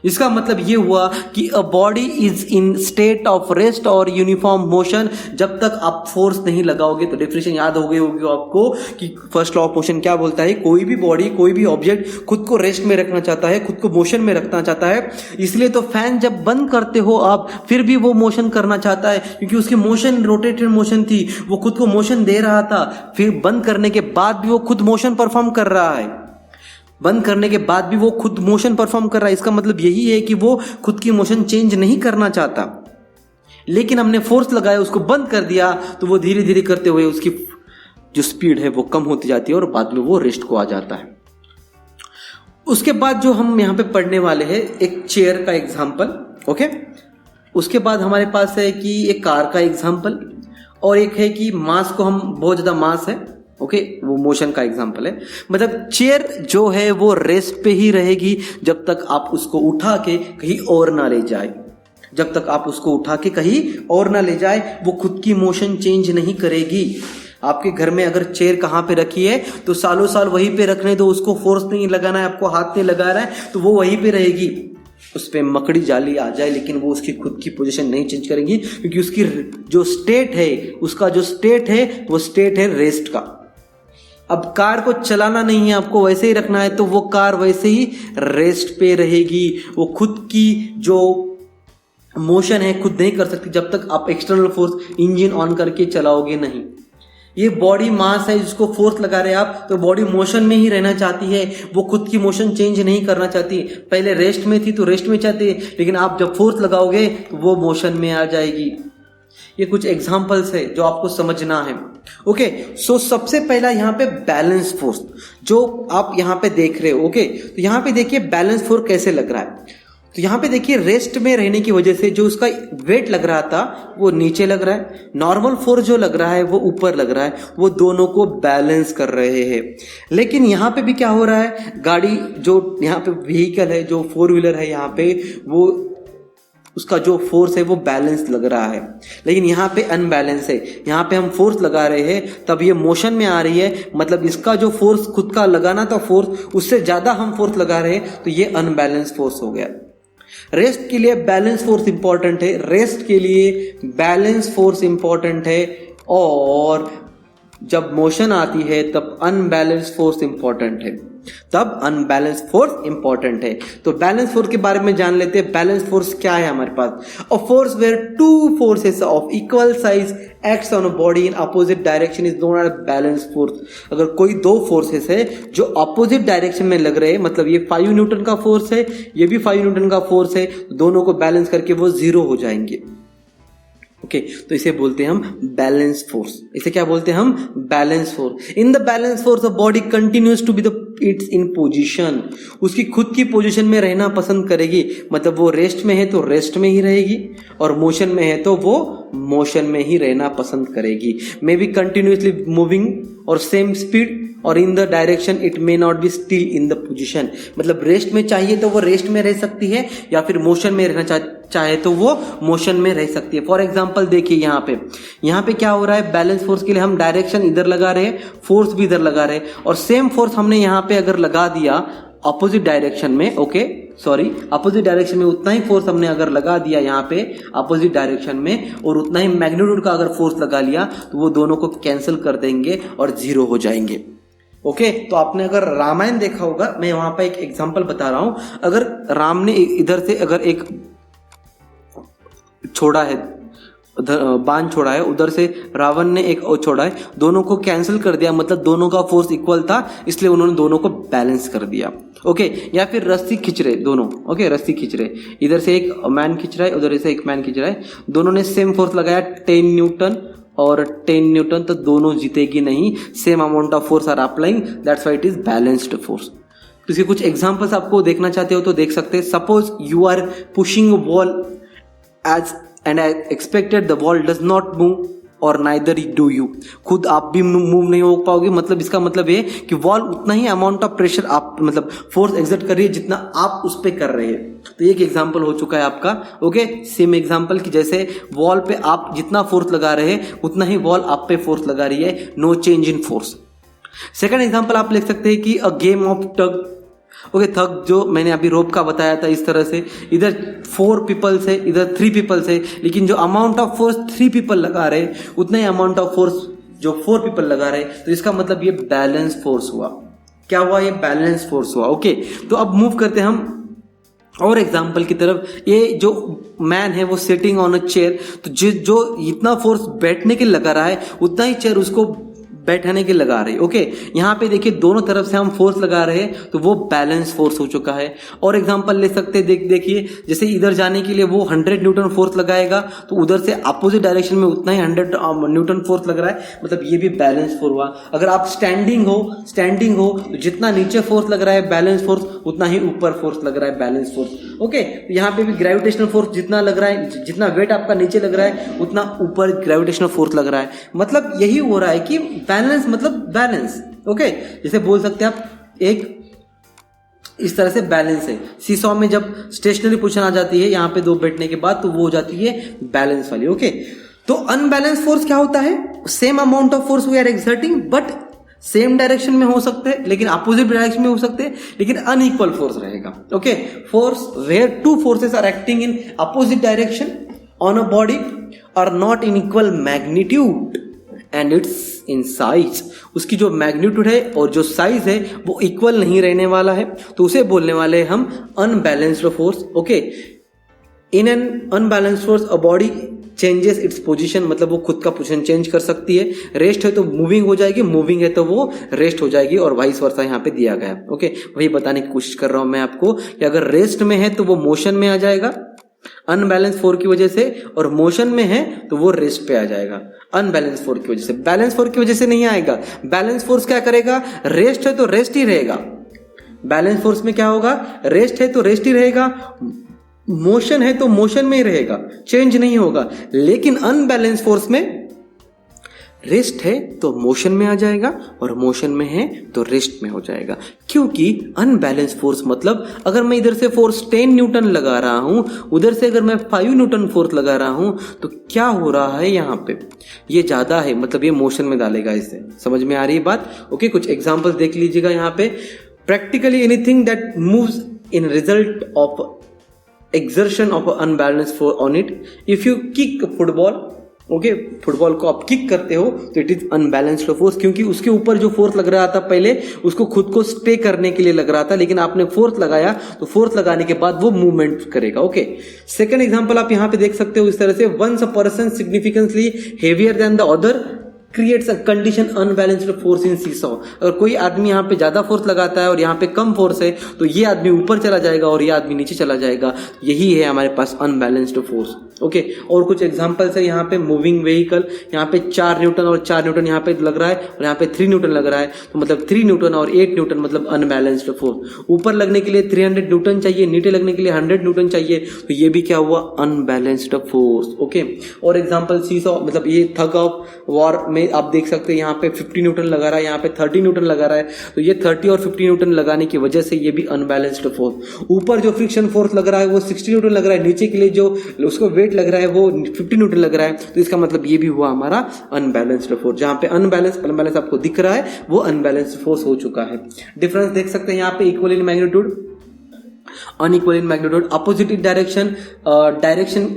इसका मतलब ये हुआ कि अ body is in state of rest और यूनिफॉर्म मोशन जब तक आप फोर्स नहीं लगाओगे। तो डेफिनेशन याद हो गई होगी आपको कि फर्स्ट लॉ ऑफ मोशन क्या बोलता है, कोई भी बॉडी, कोई भी ऑब्जेक्ट खुद को रेस्ट में रखना चाहता है, खुद को मोशन में रखना चाहता है। इसलिए तो फैन जब बंद करते हो आप, फिर भी वो मोशन करना चाहता है, क्योंकि उसकी मोशन रोटेटेड मोशन थी, वो खुद को मोशन दे रहा था, फिर बंद करने के बाद भी वो खुद मोशन परफॉर्म कर रहा है, बंद करने के बाद भी वो खुद मोशन परफॉर्म कर रहा है। इसका मतलब यही है कि वो खुद की मोशन चेंज नहीं करना चाहता, लेकिन हमने फोर्स लगाया, उसको बंद कर दिया, तो वो धीरे धीरे करते हुए उसकी जो स्पीड है वो कम होती जाती है और बाद में वो रेस्ट को आ जाता है। उसके बाद जो हम यहाँ पे पढ़ने वाले हैं, एक चेयर का एग्जाम्पल, ओके। उसके बाद हमारे पास है कि एक कार का एग्जाम्पल, और एक है कि मास को हम, बहुत ज्यादा मास है, ओके, वो मोशन का एग्जांपल है। मतलब चेयर जो है वो रेस्ट पे ही रहेगी जब तक आप उसको उठा के कहीं और ना ले जाए, जब तक आप उसको उठा के कहीं और ना ले जाए वो खुद की मोशन चेंज नहीं करेगी। आपके घर में अगर चेयर कहाँ पे रखी है तो सालों साल वहीं पे रखने दो, उसको फोर्स नहीं लगाना है, आपको हाथ नहीं लगा रहा है, तो वो वहीं पे रहेगी। उस पे मकड़ी जाली आ जाए लेकिन वो उसकी खुद की पोजीशन नहीं चेंज करेगी, क्योंकि उसकी जो स्टेट है, उसका जो स्टेट है वो स्टेट है रेस्ट का। अब कार को चलाना नहीं है, आपको वैसे ही रखना है, तो वो कार वैसे ही रेस्ट पे रहेगी, वो खुद की जो मोशन है खुद नहीं कर सकती जब तक आप एक्सटर्नल फोर्स इंजन ऑन करके चलाओगे नहीं। ये बॉडी मास है जिसको फोर्स लगा रहे हैं आप, तो बॉडी मोशन में ही रहना चाहती है, वो खुद की मोशन चेंज नहीं करना चाहती। पहले रेस्ट में थी तो रेस्ट में चाहती है, लेकिन आप जब फोर्स लगाओगे तो वो मोशन में आ जाएगी। ये कुछ एग्जांपल्स है जो आपको समझना है। ओके, सो सबसे पहला यहाँ पे बैलेंस फोर्स जो आप यहाँ पे देख रहे हो। ओके, तो यहाँ पे देखिए बैलेंस फोर्स कैसे लग रहा है। तो यहाँ पे देखिए रेस्ट में रहने की वजह से जो उसका वेट लग रहा था वो नीचे लग रहा है, नॉर्मल फोर्स जो लग रहा है वो ऊपर लग रहा है, वो दोनों को बैलेंस कर रहे हैं। लेकिन यहाँ पे भी क्या हो रहा है, गाड़ी जो यहाँ पे व्हीकल है, जो 4 व्हीलर है, यहाँ पे वो उसका जो फोर्स है वो बैलेंस लग रहा है, लेकिन यहाँ पे अनबैलेंस है। यहाँ पे हम फोर्स लगा रहे हैं तब ये मोशन में आ रही है, मतलब इसका जो फोर्स खुद का लगाना था फोर्स, उससे ज्यादा हम फोर्स लगा रहे हैं, तो ये अनबैलेंस फोर्स हो गया। रेस्ट के लिए बैलेंस फोर्स इंपॉर्टेंट है, रेस्ट के लिए बैलेंस फोर्स इंपॉर्टेंट है, और जब मोशन आती है तब अनबैलेंस फोर्स इंपॉर्टेंट है, तब अनबैलेंस फोर्स इंपॉर्टेंट है। तो बैलेंस फोर्स के बारे में जान लेते हैं। बैलेंस फोर्स क्या है हमारे पास? A force where two forces of equal size acts on a body in opposite direction is known as balance force. अगर कोई 2 फोर्सेस है जो अपोजिट डायरेक्शन में लग रहे हैं, मतलब ये 5 न्यूटन का फोर्स है, ये भी 5 न्यूटन का फोर्स है, दोनों को बैलेंस करके वो 0 हो जाएंगे। ओके, तो इसे बोलते हैं हम बैलेंस फोर्स। इसे क्या बोलते हैं हम? Balance force. In the balance force the body continues to be the its in position. उसकी खुद की पोजीशन में रहना पसंद करेगी, मतलब वो रेस्ट में है तो रेस्ट में ही रहेगी, और मोशन में है तो वो मोशन में ही रहना पसंद करेगी। मे बी कंटिन्यूसली मूविंग और सेम स्पीड, और इन the direction it may not be still in the position. मतलब रेस्ट में चाहिए तो वो रेस्ट में रह सकती है, या फिर मोशन में रहना चाहे तो वो मोशन में रह सकती है। फॉर एग्जांपल देखिए यहाँ पे क्या हो रहा है, बैलेंस फोर्स के लिए हम डायरेक्शन इधर लगा रहे हैं, फोर्स भी इधर लगा रहे हैं, और सेम फोर्स हमने यहाँ पे अगर लगा दिया अपोजिट डायरेक्शन में, अपोजिट डायरेक्शन में उतना ही फोर्स हमने अगर लगा दिया यहाँ पे अपोजिट डायरेक्शन में, और उतना ही मैग्नीट्यूड का अगर फोर्स लगा लिया, तो वो दोनों को कैंसिल कर देंगे और 0 हो जाएंगे। ओके, तो आपने अगर रामायण देखा होगा, मैं वहां पे एक एग्जांपल बता रहा हूं। अगर राम ने इधर से अगर एक छोड़ा है, बाण छोड़ा है, उधर से रावण ने एक छोड़ा है, दोनों को कैंसिल कर दिया, मतलब दोनों का फोर्स इक्वल था, इसलिए उन्होंने दोनों को बैलेंस कर दिया। ओके, या फिर रस्सी खींच रहे दोनों, ओके रस्सी खींच रहे, इधर से एक मैन खींच रहा है, उधर से एक मैन खींच रहा है, दोनों ने सेम फोर्स लगाया 10 न्यूटन और 10 न्यूटन, तो दोनों जीतेगी नहीं, same amount of force are applying, that's why it is balanced force. तो इसके कुछ एग्जांपल्स आपको देखना चाहते हो तो देख सकते हैं। Suppose you are pushing a wall as and I expected the wall does not move और नाइदर डू यू। खुद आप भी मूव नहीं हो पाओगे, मतलब इसका मतलब ये कि वॉल उतना ही अमाउंट ऑफ प्रेशर आप मतलब फोर्स एक्सर्ट कर रही है जितना आप उस पे कर रहे हैं। तो एक एग्जांपल हो चुका है आपका। ओके, सेम एग्जांपल कि जैसे वॉल पे आप जितना फोर्स लगा रहे हैं उतना ही वॉल आप पे फोर्स लगा रही है, no change in force. Second example आप लिख सकते हैं कि a game of tug. Okay, tug जो मैंने अभी रोप का बताया था, इस तरह से इधर 4 पीपल्स है, इधर 3 पीपल्स है, लेकिन जो अमाउंट ऑफ फोर्स 3 पीपल लगा रहे उतना ही अमाउंट ऑफ फोर्स जो 4 पीपल लगा रहे, तो इसका मतलब ये बैलेंस फोर्स हुआ। क्या हुआ? ये बैलेंस फोर्स हुआ। ओके, तो अब मूव करते हैं हम और एग्जाम्पल की तरफ। ये जो मैन है वो सिटिंग ऑन अ चेयर, तो जो इतना फोर्स बैठने के लगा रहा है उतना ही चेयर उसको बैठाने के लगा रहे। ओके, यहाँ पे देखिए दोनों तरफ से हम फोर्स लगा रहे हैं, तो वो बैलेंस फोर्स हो चुका है। और एग्जांपल ले सकते हैं, देखिए जैसे इधर जाने के लिए वो 100 न्यूटन फोर्स लगाएगा, तो उधर से अपोजिट डायरेक्शन में उतना ही 100 न्यूटन फोर्स लग रहा है, मतलब ये भी बैलेंस फोर्स हुआ। अगर आप स्टैंडिंग हो तो जितना नीचे फोर्स लग रहा है बैलेंस फोर्स, उतना ही ऊपर फोर्स लग रहा है बैलेंस फोर्स। ओके, तो यहाँ पे भी ग्रेविटेशनल फोर्स जितना लग रहा है, जितना वेट आपका नीचे लग रहा है उतना ऊपर ग्रेविटेशनल फोर्स लग रहा है। मतलब यही हो रहा है कि बैलेंस मतलब बैलेंस। ओके, जैसे बोल सकते हैं आप एक इस तरह से बैलेंस है। सीसॉ में जब स्टेशनरी पोजीशन आ जाती है यहाँ पे 2 बैठने के बाद, तो वो हो जाती है बैलेंस वाली। ओके, तो अनबैलेंस फोर्स क्या होता है? Same amount of force we are exerting, but same direction में हो सकते हैं, लेकिन अपोजिट डायरेक्शन में हो सकते हैं, लेकिन अनइक्वल फोर्स रहेगा। Okay, force where 2 forces are acting in opposite direction on a body are not in equal magnitude and its in size. उसकी जो मैग्नीट्यूड है और जो साइज है वो इक्वल नहीं रहने वाला है, तो उसे बोलने वाले हम unbalanced force. Okay, in an unbalance force a body changes its position, मतलब वो खुद का पोजीशन चेंज कर सकती है। रेस्ट है तो मूविंग हो जाएगी, मूविंग है तो वो रेस्ट हो जाएगी, और वाइस वर्सा यहाँ पे दिया गया है। ओके, वही बताने की कोशिश कर रहा हूं मैं आपको कि अगर रेस्ट में है तो वो मोशन में आ जाएगा अनबैलेंस फोर्स की वजह से, और मोशन में है तो वो रेस्ट पे आ जाएगा अनबैलेंस फोर्स की वजह से। बैलेंस फोर्स की वजह से नहीं आएगा। बैलेंस फोर्स क्या करेगा, रेस्ट है तो रेस्ट ही रहेगा। बैलेंस फोर्स में क्या होगा, रेस्ट है तो रेस्ट ही रहेगा, मोशन है तो मोशन में ही रहेगा, चेंज नहीं होगा। लेकिन अनबैलेंस फोर्स में रेस्ट है तो मोशन में आ जाएगा, और मोशन में है तो रेस्ट में हो जाएगा। क्योंकि अनबैलेंस फोर्स मतलब अगर मैं इधर से फोर्स 10 न्यूटन लगा रहा हूं, उधर से अगर मैं 5 न्यूटन फोर्स लगा रहा हूं, तो क्या हो रहा है, यहाँ पे ये ज्यादा है, मतलब ये मोशन में डालेगा। इससे समझ में आ रही है बात? ओके, कुछ एग्जाम्पल देख लीजिएगा यहाँ पे। Practically anything that moves in result of exertion of unbalanced force on it. If you kick football, okay, football को आप किक करते हो तो इट इज अनबैलेंस्ड फोर्स, क्योंकि उसके ऊपर जो फोर्स लग रहा था पहले उसको खुद को स्टे करने के लिए लग रहा था, लेकिन आपने फोर्स लगाया तो फोर्स लगाने के बाद वो मूवमेंट करेगा। ओके, सेकंड एग्जांपल आप यहां पे देख सकते हो इस तरह से, once a person significantly heavier than the other creates a condition unbalanced force in seesaw. अगर कोई आदमी यहाँ पे ज्यादा फोर्स लगाता है और यहाँ पे कम फोर्स है, तो ये आदमी ऊपर चला जाएगा और ये आदमी नीचे चला जाएगा। यही है हमारे पास अनबैलेंस्ड फोर्स। ओके, और कुछ एग्जांपल्स है यहाँ पे। मूविंग व्हीकल, यहाँ पे 4 न्यूटन और 4 न्यूटन यहाँ पे लग रहा है, और यहाँ पे 3 न्यूटन लग रहा है, तो मतलब 3 न्यूटन और 8 न्यूटन मतलब अनबैलेंस्ड फोर्स। ऊपर लगने के लिए 300 न्यूटन चाहिए, नीचे लगने के लिए 100 न्यूटन चाहिए, तो ये भी क्या हुआ, अनबैलेंस्ड फोर्स। ओके, और एग्जाम्पल सीसॉ, मतलब ये थग ऑफ वॉर में आप देख सकते हैं यहाँ पे 50 न्यूटन लगा रहा है, यहाँ पे 30 न्यूटन लगा रहा है, तो ये 30 और 50 न्यूटन लगाने की वजह से ये भी अनबैलेंस्ड फोर्स। ऊपर जो फ्रिक्शन फोर्स लग रहा है वो 60 न्यूटन लग रहा है, नीचे के लिए जो उसको वेट लग रहा है वो 50 न्यूटन लग रहा है, तो इसका मतलब ये भी हुआ हमारा अनबैलेंस्ड फोर्स। जहां पे अनबैलेंस आपको दिख रहा है वो अनबैलेंस्ड फोर्स हो चुका है। डिफरेंस देख सकते हैं यहाँ पे, equal in magnitude, unequal in magnitude, opposite direction, direction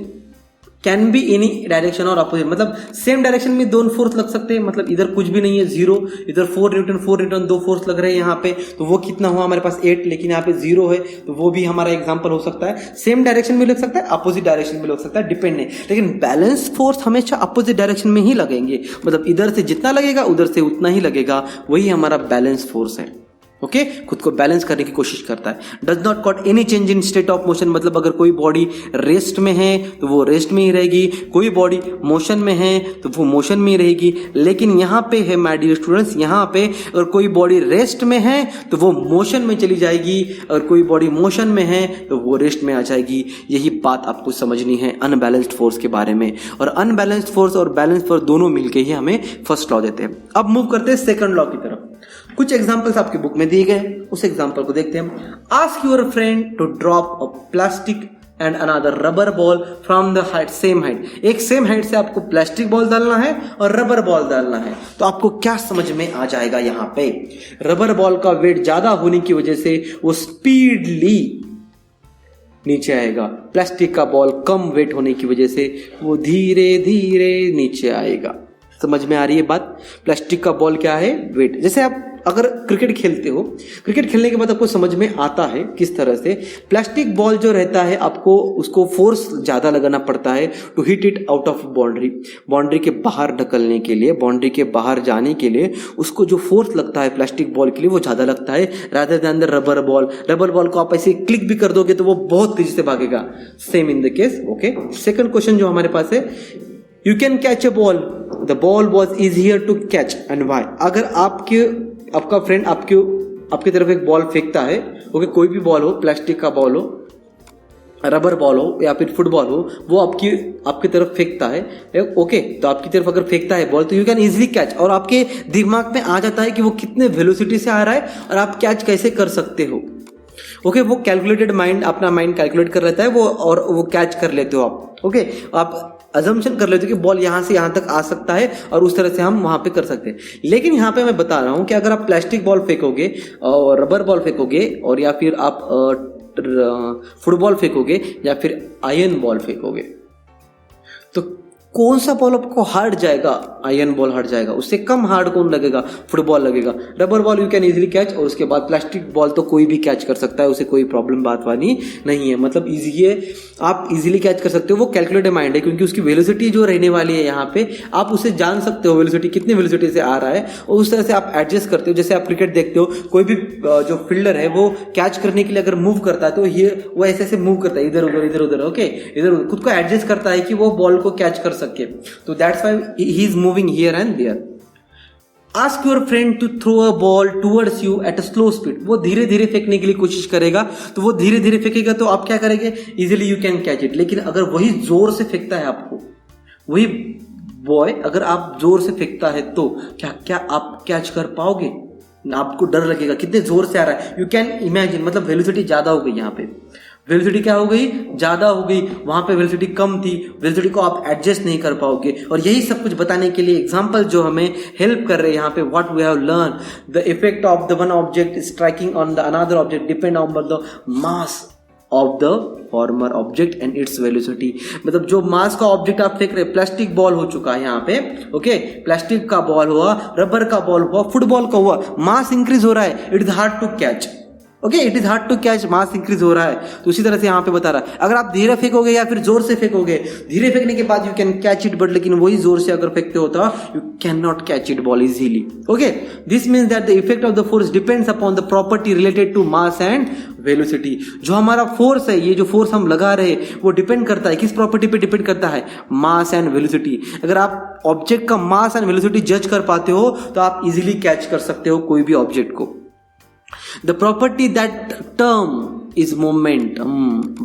can be any direction और अपोजिट, मतलब सेम डायरेक्शन में दोनों फोर्स लग सकते हैं, मतलब इधर कुछ भी नहीं है 0, इधर 4 न्यूटन दो फोर्स लग रहे हैं यहाँ पे, तो वो कितना हुआ हमारे पास 8, लेकिन यहाँ पे 0 है, तो वो भी हमारा एग्जांपल हो सकता है। सेम डायरेक्शन में लग सकता है, अपोजिट डायरेक्शन में लग सकता है, डिपेंड नहीं। लेकिन बैलेंस फोर्स हमेशा अपोजिट डायरेक्शन में ही लगेंगे, मतलब इधर से जितना लगेगा उधर से उतना ही लगेगा, वही हमारा बैलेंस फोर्स है। ओके, खुद को बैलेंस करने की कोशिश करता है। Does not caught any change in state of motion, मतलब अगर कोई बॉडी रेस्ट में है तो वो रेस्ट में ही रहेगी, कोई बॉडी मोशन में है तो वो मोशन में ही रहेगी। लेकिन यहाँ पे है माय डियर स्टूडेंट्स, यहाँ पे अगर कोई बॉडी रेस्ट में है तो वो मोशन में चली जाएगी, अगर कोई बॉडी मोशन में है तो वो रेस्ट में आ जाएगी। यही बात आपको समझनी है अनबैलेंस्ड फोर्स के बारे में, और अनबैलेंस्ड फोर्स और बैलेंस फोर्स दोनों मिलके ही हमें फर्स्ट लॉ देते हैं। अब मूव करते हैं सेकंड लॉ की तरफ। कुछ एग्जांपल्स आपकी बुक में दिए गए, उस एग्जांपल को देखते हैं। Ask your friend to drop a plastic and another rubber ball from the height, same height, एक सेम हाइट से आपको प्लास्टिक बॉल डालना है और रबर बॉल डालना है, तो आपको क्या समझ में आ जाएगा? यहाँ पे रबर बॉल का वेट ज्यादा होने की वजह से वो स्पीडली नीचे आएगा, प्लास्टिक का बॉल कम वेट होने की वजह से वो धीरे धीरे नीचे आएगा। समझ में आ रही है बात? प्लास्टिक का बॉल क्या है? वेट। जैसे आप अगर क्रिकेट खेलते हो, क्रिकेट खेलने के बाद आपको समझ में आता है किस तरह से प्लास्टिक बॉल जो रहता है आपको उसको फोर्स ज्यादा लगाना पड़ता है to hit it out of boundary, boundary के बाहर ढकलने के लिए, बाउंड्री के बाहर जाने के लिए उसको जो फोर्स लगता है प्लास्टिक बॉल के लिए वो ज्यादा लगता है rather than the rubber ball. Rubber ball को आप ऐसे क्लिक भी कर दोगे तो वो बहुत तेजी से भागेगा। Same in the case. Okay, second question जो हमारे पास है, you can catch a ball, the ball was easier to catch and why. अगर आपका फ्रेंड आपकी तरफ एक बॉल फेंकता है, ओके, कोई भी बॉल हो, प्लास्टिक का बॉल हो, रबर बॉल हो या फिर फुटबॉल हो, वो आपकी तरफ फेंकता है, ओके, तो आपकी तरफ अगर फेंकता है बॉल तो यू कैन इजीली कैच, और आपके दिमाग में आ जाता है कि वो कितने वेलोसिटी से आ रहा है और आप कैच कैसे कर सकते हो। ओके, वो कैलकुलेटेड माइंड, अपना माइंड कैलकुलेट कर लेता है वो, और वो कैच कर लेते हो आप। ओके, आप अजम्पशन कर लेते हो कि बॉल यहां से यहां तक आ सकता है और उस तरह से हम वहां पे कर सकते हैं। लेकिन यहां पे मैं बता रहा हूं कि अगर आप प्लास्टिक बॉल फेंकोगे और रबर बॉल फेंकोगे और या फिर आप फुटबॉल फेंकोगे या फिर आयरन बॉल फेंकोगे, तो कौन सा बॉल आपको हार्ड जाएगा, आयरन बॉल हार्ड जाएगा, उससे कम हार्ड कौन लगेगा, फुटबॉल लगेगा। Rubber ball you can easily catch, और उसके बाद प्लास्टिक बॉल तो कोई भी कैच कर सकता है, उसे कोई प्रॉब्लम बात वाली नहीं है, मतलब इजी है, आप इजीली कैच कर सकते हो। वो कैलकुलेटेड माइंड है क्योंकि उसकी वेलोसिटी जो रहने वाली है यहाँ पे, आप उसे जान सकते हो वेलोसिटी कितनी वेलोसिटी से आ रहा है, और उस तरह से आप एडजस्ट करते हो। जैसे आप क्रिकेट देखते हो, कोई भी जो फील्डर है वो कैच करने के लिए अगर मूव करता है तो ये वो ऐसे ऐसे मूव करता है, इधर उधर इधर उधर, ओके, इधर उधर, खुद को एडजस्ट करता है कि वो बॉल को कैच कर सके। तो that's why he is moving here and there. Ask your friend to throw a ball towards you at a slow speed. वो धीरे धीरे फेंकने के लिए कोशिश करेगा, तो वो धीरे धीरे फेंकेगा तो आप क्या करेंगे, easily you can catch it. लेकिन अगर वही जोर से फेंकता है आपको, वही बॉय अगर आप जोर से फेंकता है तो क्या आप कैच कर पाओगे? आपको डर लगेगा, कितने जोर से आ रहा है। यू कैन इमेजिन, मतलब वेलोसिटी ज्यादा हो गई, यहाँ पे वेलोसिटी क्या हो गई, ज्यादा हो गई, वहां पे वेलोसिटी कम थी, वेलोसिटी को आप एडजस्ट नहीं कर पाओगे। और यही सब कुछ बताने के लिए एग्जांपल जो हमें हेल्प कर रहे हैं यहाँ पे, what we have learn, the effect of the one object striking on the another object depend on the mass of the former object and its velocity. मतलब जो मास का ऑब्जेक्ट आप फेंक रहे, प्लास्टिक बॉल हो चुका है यहाँ पे, ओके, प्लास्टिक का बॉल हुआ, रबर का बॉल हुआ, फुटबॉल का हुआ, मास इंक्रीज हो रहा है, it is hard to catch, okay, it is hard to catch, mass increase हो रहा है। तो उसी तरह से यहाँ पे बता रहा है, अगर आप धीरे फेंकोगे या फिर जोर से फेंकोगे, धीरे फेंकने के बाद you can catch it, but लेकिन वही जोर से अगर फेंकते हो तो you can not catch it ball easily, okay. This means that the effect of the force depends upon the property related to mass and velocity. जो हमारा फोर्स है, ये जो फोर्स हम लगा रहे हैं, वो डिपेंड करता है किस प्रॉपर्टी पे डिपेंड करता है, मास एंड वेलोसिटी। अगर आप ऑब्जेक्ट का मास एंड वेलोसिटी जज कर पाते हो तो आप इजीली कैच कर सकते हो कोई भी ऑब्जेक्ट को। The property that term is momentum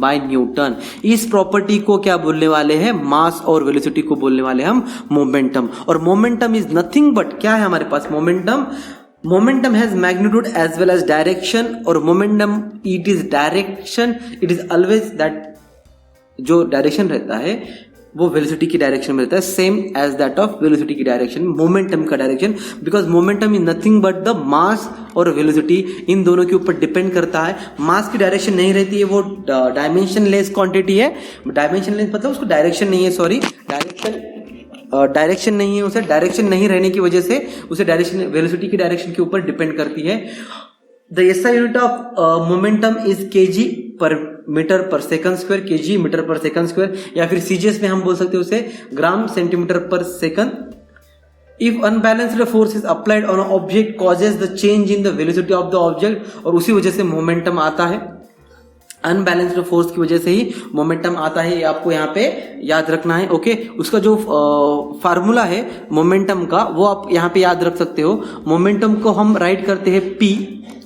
by Newton, इस प्रॉपर्टी को क्या बोलने वाले हैं, मास और वेलोसिटी को बोलने वाले हम मोमेंटम। और मोमेंटम इज नथिंग बट, क्या है हमारे पास momentum has magnitude as well as direction, और momentum it is direction, it is always that, जो डायरेक्शन रहता है वो वेलोसिटी की डायरेक्शन में रहता है, same as that of velocity की डायरेक्शन, मोमेंटम का direction, because momentum is nothing but the mass और वेलोसिटी, इन दोनों के ऊपर डिपेंड करता है। मास की डायरेक्शन नहीं रहती है, वो डायमेंशन लेस क्वांटिटी है, डायमेंशन लेस मतलब उसको डायरेक्शन नहीं है, सॉरी, डायरेक्शन नहीं है, उसे डायरेक्शन नहीं रहने की वजह से उसे डायरेक्शन, वेलोसिटी की डायरेक्शन के ऊपर डिपेंड करती है। The SI unit of momentum is KG पर metre per second square, KG metre per second square, या फिर सीजीएस में हम बोल सकते हैं उसे ग्राम centimetre per second. If unbalanced force is applied on object causes the change in the velocity of the object, और उसी वजह से मोमेंटम आता है, अनबैलेंस्ड फोर्स की वजह से ही मोमेंटम आता है, ये आपको यहाँ पे याद रखना है, ओके। उसका जो फार्मूला है मोमेंटम का, वो आप यहाँ पे याद रख सकते हो। मोमेंटम को हम राइट करते हैं P,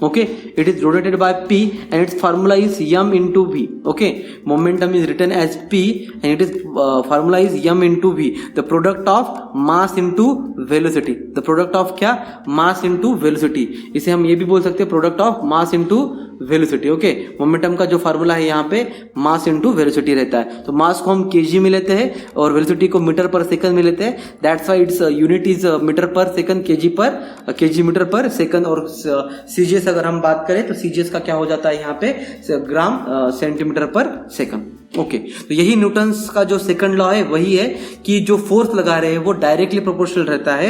okay, it is rotated by P and its formula is m into v, okay, momentum is written as P and it is formula is m into v, the product of mass into velocity, the product of क्या, mass into velocity, इसे हम ये भी बोल सकते हैं product of mass into velocity, okay। Momentum का जो फार्मूला है यहाँ पे मास इंटू वेलोसिटी रहता है, तो मास को हम केजी में लेते हैं और वेलोसिटी को मीटर पर सेकंड में लेते हैं, that's why its unit is metre per second, KG metre per second. और सीजीएस अगर हम बात करें तो सीजीएस का क्या हो जाता है यहाँ पे, ग्राम सेंटीमीटर पर सेकंड, ओके। तो यही न्यूटन्स का जो सेकंड लॉ है वही है कि जो फोर्स लगा रहे हैं वो डायरेक्टली प्रोपोर्शनल रहता है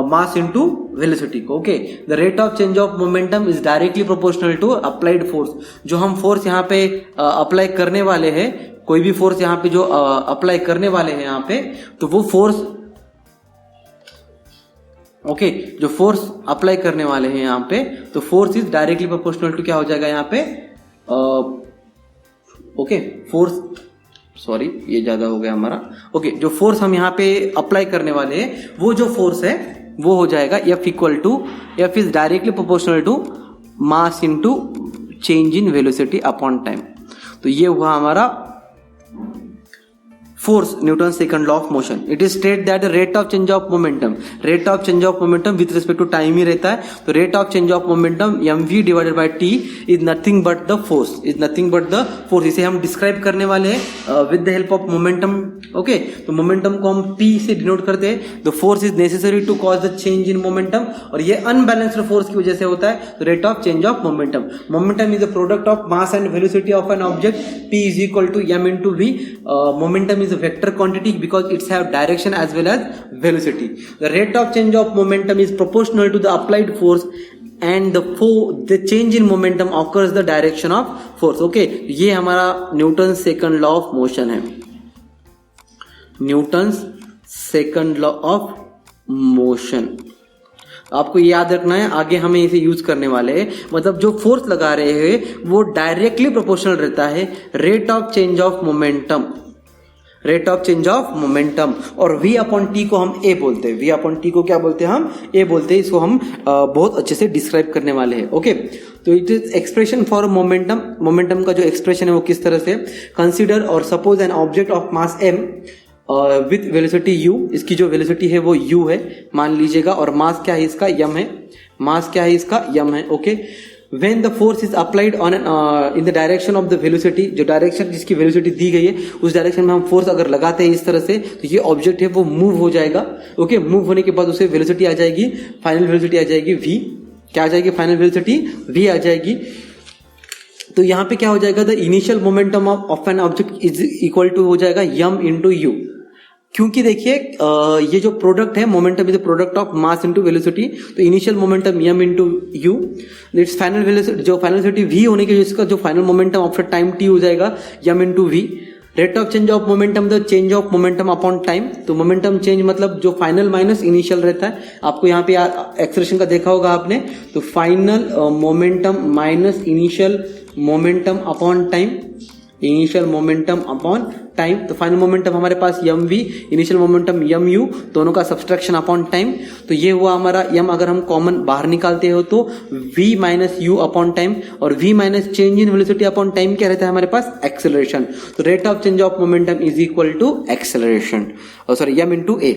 मास इनटू वेलोसिटी को, okay. The rate of change of momentum is directly proportional to applied force. जो हम फोर्स यहाँ पे अप्लाई करने वाले हैं, कोई भी फोर्स यहाँ पे जो अप्लाई करने वाले हैं यहाँ पे, तो वो फोर्स, ओके, जो फोर्स अप्लाई करने वाले हैं यहाँ पे, तो force is directly proportional to क्या हो जाएगा यहाँ पे, ओके, फोर्स, सॉरी ये ज्यादा हो गया हमारा, ओके, जो फोर्स हम यहाँ पे अप्लाई करने वाले हैं वो जो फोर्स है वो हो जाएगा F equal to, F is directly proportional to mass into change in velocity upon time. तो ये हुआ हमारा force, Newton second law of motion. It is state that rate of change of momentum with respect to time ही रहता है, तो rate of change of momentum mv divided by t is nothing but the force, इसे हम describe करने वाले हैं with the help of momentum, okay. तो मोमेंटम को हम p से डिनोट करते हैं, the force is necessary to cause the change in momentum, और ये अनबैलेंस्ड फोर्स की वजह से होता है, तो rate of change of momentum is the product of mass and velocity of an object, p is equal to m into v, momentum is vector quantity because it's have direction as well as velocity. The rate of change of momentum is proportional to the applied force and the change in momentum occurs the direction of force. Okay, ये हमारा Newton second law of motion है, Newton second law of motion आपको याद रखना है, आगे हमें इसे यूज करने वाले हैं। मतलब जो फोर्स लगा रहे हैं वो डायरेक्टली प्रोपोर्शनल रहता है rate of change of momentum, rate of change of momentum. और v अपॉन टी को हम a बोलते हैं, v अपॉन टी को क्या बोलते हैं हम a बोलते हैं। इसको हम बहुत अच्छे से डिस्क्राइब करने वाले हैं। ओके, तो it is expression for momentum. Momentum का जो एक्सप्रेशन है वो किस तरह से, कंसीडर और suppose an object of mass m with velocity u, इसकी जो वेलोसिटी है वो u है मान लीजिएगा, और मास क्या है इसका, m है, मास क्या है इसका, m है। Okay, when the force is applied on in the direction of the velocity, जो डायरेक्शन जिसकी वेलोसिटी दी गई है उस डायरेक्शन में हम फोर्स अगर लगाते हैं इस तरह से, तो ये ऑब्जेक्ट है वो मूव हो जाएगा। ओके, मूव होने के बाद उसे वेलोसिटी आ जाएगी, फाइनल वेलोसिटी आ जाएगी v, क्या आ जाएगी, फाइनल वेलोसिटी v आ जाएगी। तो यहाँ पे क्या हो जाएगा, the initial momentum of an object is equal to हो जाएगा m इंटू यू, क्योंकि देखिए ये जो प्रोडक्ट है momentum is the product of mass into velocity, तो initial momentum m into u, it's final velocity, जो फाइनल वेलोसिटी v होने की जिसका जो final momentum after time t हो जाएगा m into v। Rate of change of momentum the change of momentum upon time, तो momentum change मतलब जो फाइनल माइनस इनिशियल रहता है, आपको यहाँ पे एक्सप्रेशन का देखा होगा आपने, तो final momentum minus initial momentum upon time, initial momentum upon time. तो फाइनल मोमेंटम हमारे पास m v, initial momentum m u, दोनों का सब्सट्रैक्शन अपॉन टाइम। तो ये हुआ हमारा एम, अगर हम कॉमन बाहर निकालते हो तो v minus u upon time, और v minus change in velocity upon time क्या रहता है हमारे पास, एक्सेलरेशन। तो rate of change of momentum is equal to acceleration, sorry m into a,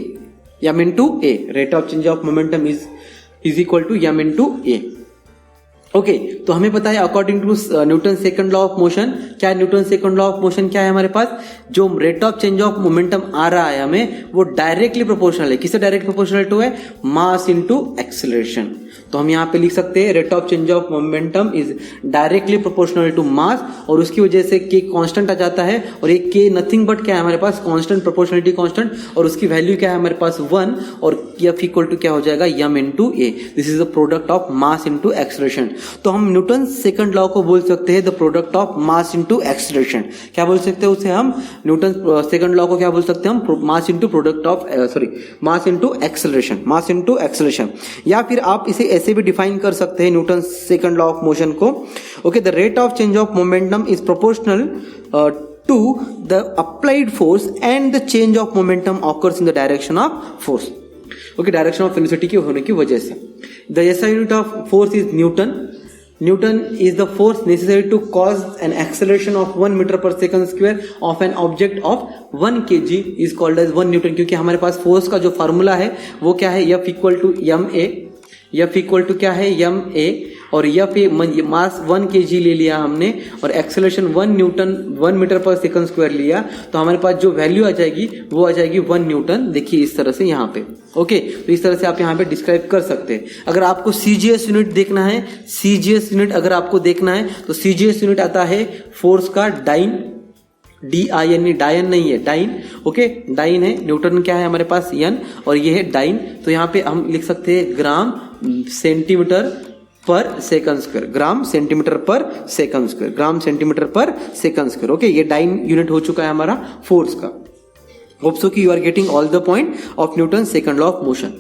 m into a, rate of change of momentum is equal to m into a. Okay, तो हमें पता है according to Newton second law of motion, क्या Newton second law of motion क्या है हमारे पास, जो rate of change of momentum आ रहा है हमें वो डायरेक्टली प्रोपोर्शनल है, किससे डायरेक्ट प्रोपोर्शनल टू है, मास इनटू एक्सेलरेशन। तो हम यहाँ पे लिख सकते हैं rate of change of momentum is directly proportional to mass, और उसकी वजह से के कांस्टेंट आ जाता है, और ये के नथिंग बट क्या है हमारे पास, कांस्टेंट, प्रोपोर्शनलिटी कांस्टेंट, और उसकी वैल्यू क्या है हमारे पास 1, और एफ इक्वल टू क्या हो जाएगा, M into A. This is the product of mass into acceleration. तो हम न्यूटन सेकंड लॉ को बोल सकते हैं the product of mass into acceleration. क्या बोल सकते हैं उसे हम, न्यूटन सेकंड लॉ को क्या बोल सकते हैं हम, mass into product of mass into acceleration, mass into acceleration. या फिर आप इसे ऐसे भी डिफाइन कर सकते हैं Newton second law of motion को। Okay, the rate of change of momentum is proportional to the applied force and the change of momentum occurs in the direction of force. Okay, direction of velocity के होने की वजह से। The SI unit of force is Newton. Newton is the force necessary to cause an acceleration of 1 meter per second square of an object of 1 kg is called as 1 Newton। क्योंकि हमारे पास force का जो formula है वो क्या है, F equal to M A, F equal to क्या है, एम ए, और F मास 1 kg ले लिया हमने, और acceleration 1 Newton 1 metre per second square लिया, तो हमारे पास जो वैल्यू आ जाएगी वो आ जाएगी 1 न्यूटन। देखिए इस तरह से यहाँ पे। ओके, तो इस तरह से आप यहाँ पे डिस्क्राइब कर सकते हैं। अगर आपको सीजीएस यूनिट देखना है, सीजीएस यूनिट अगर आपको देखना है तो सीजीएस यूनिट आता है फोर्स का डाइन, DIN, डायन नहीं है, डाइन। ओके, डाइन है, न्यूटन क्या है हमारे पास एन, और ये है डाइन। तो यहाँ पे हम लिख सकते हैं gram centimetre per second square, gram centimetre per second square, gram centimetre per second square. Okay, ये डाइन यूनिट हो चुका है हमारा फोर्स का। होप सो कि you are getting all the point of Newton second law of motion.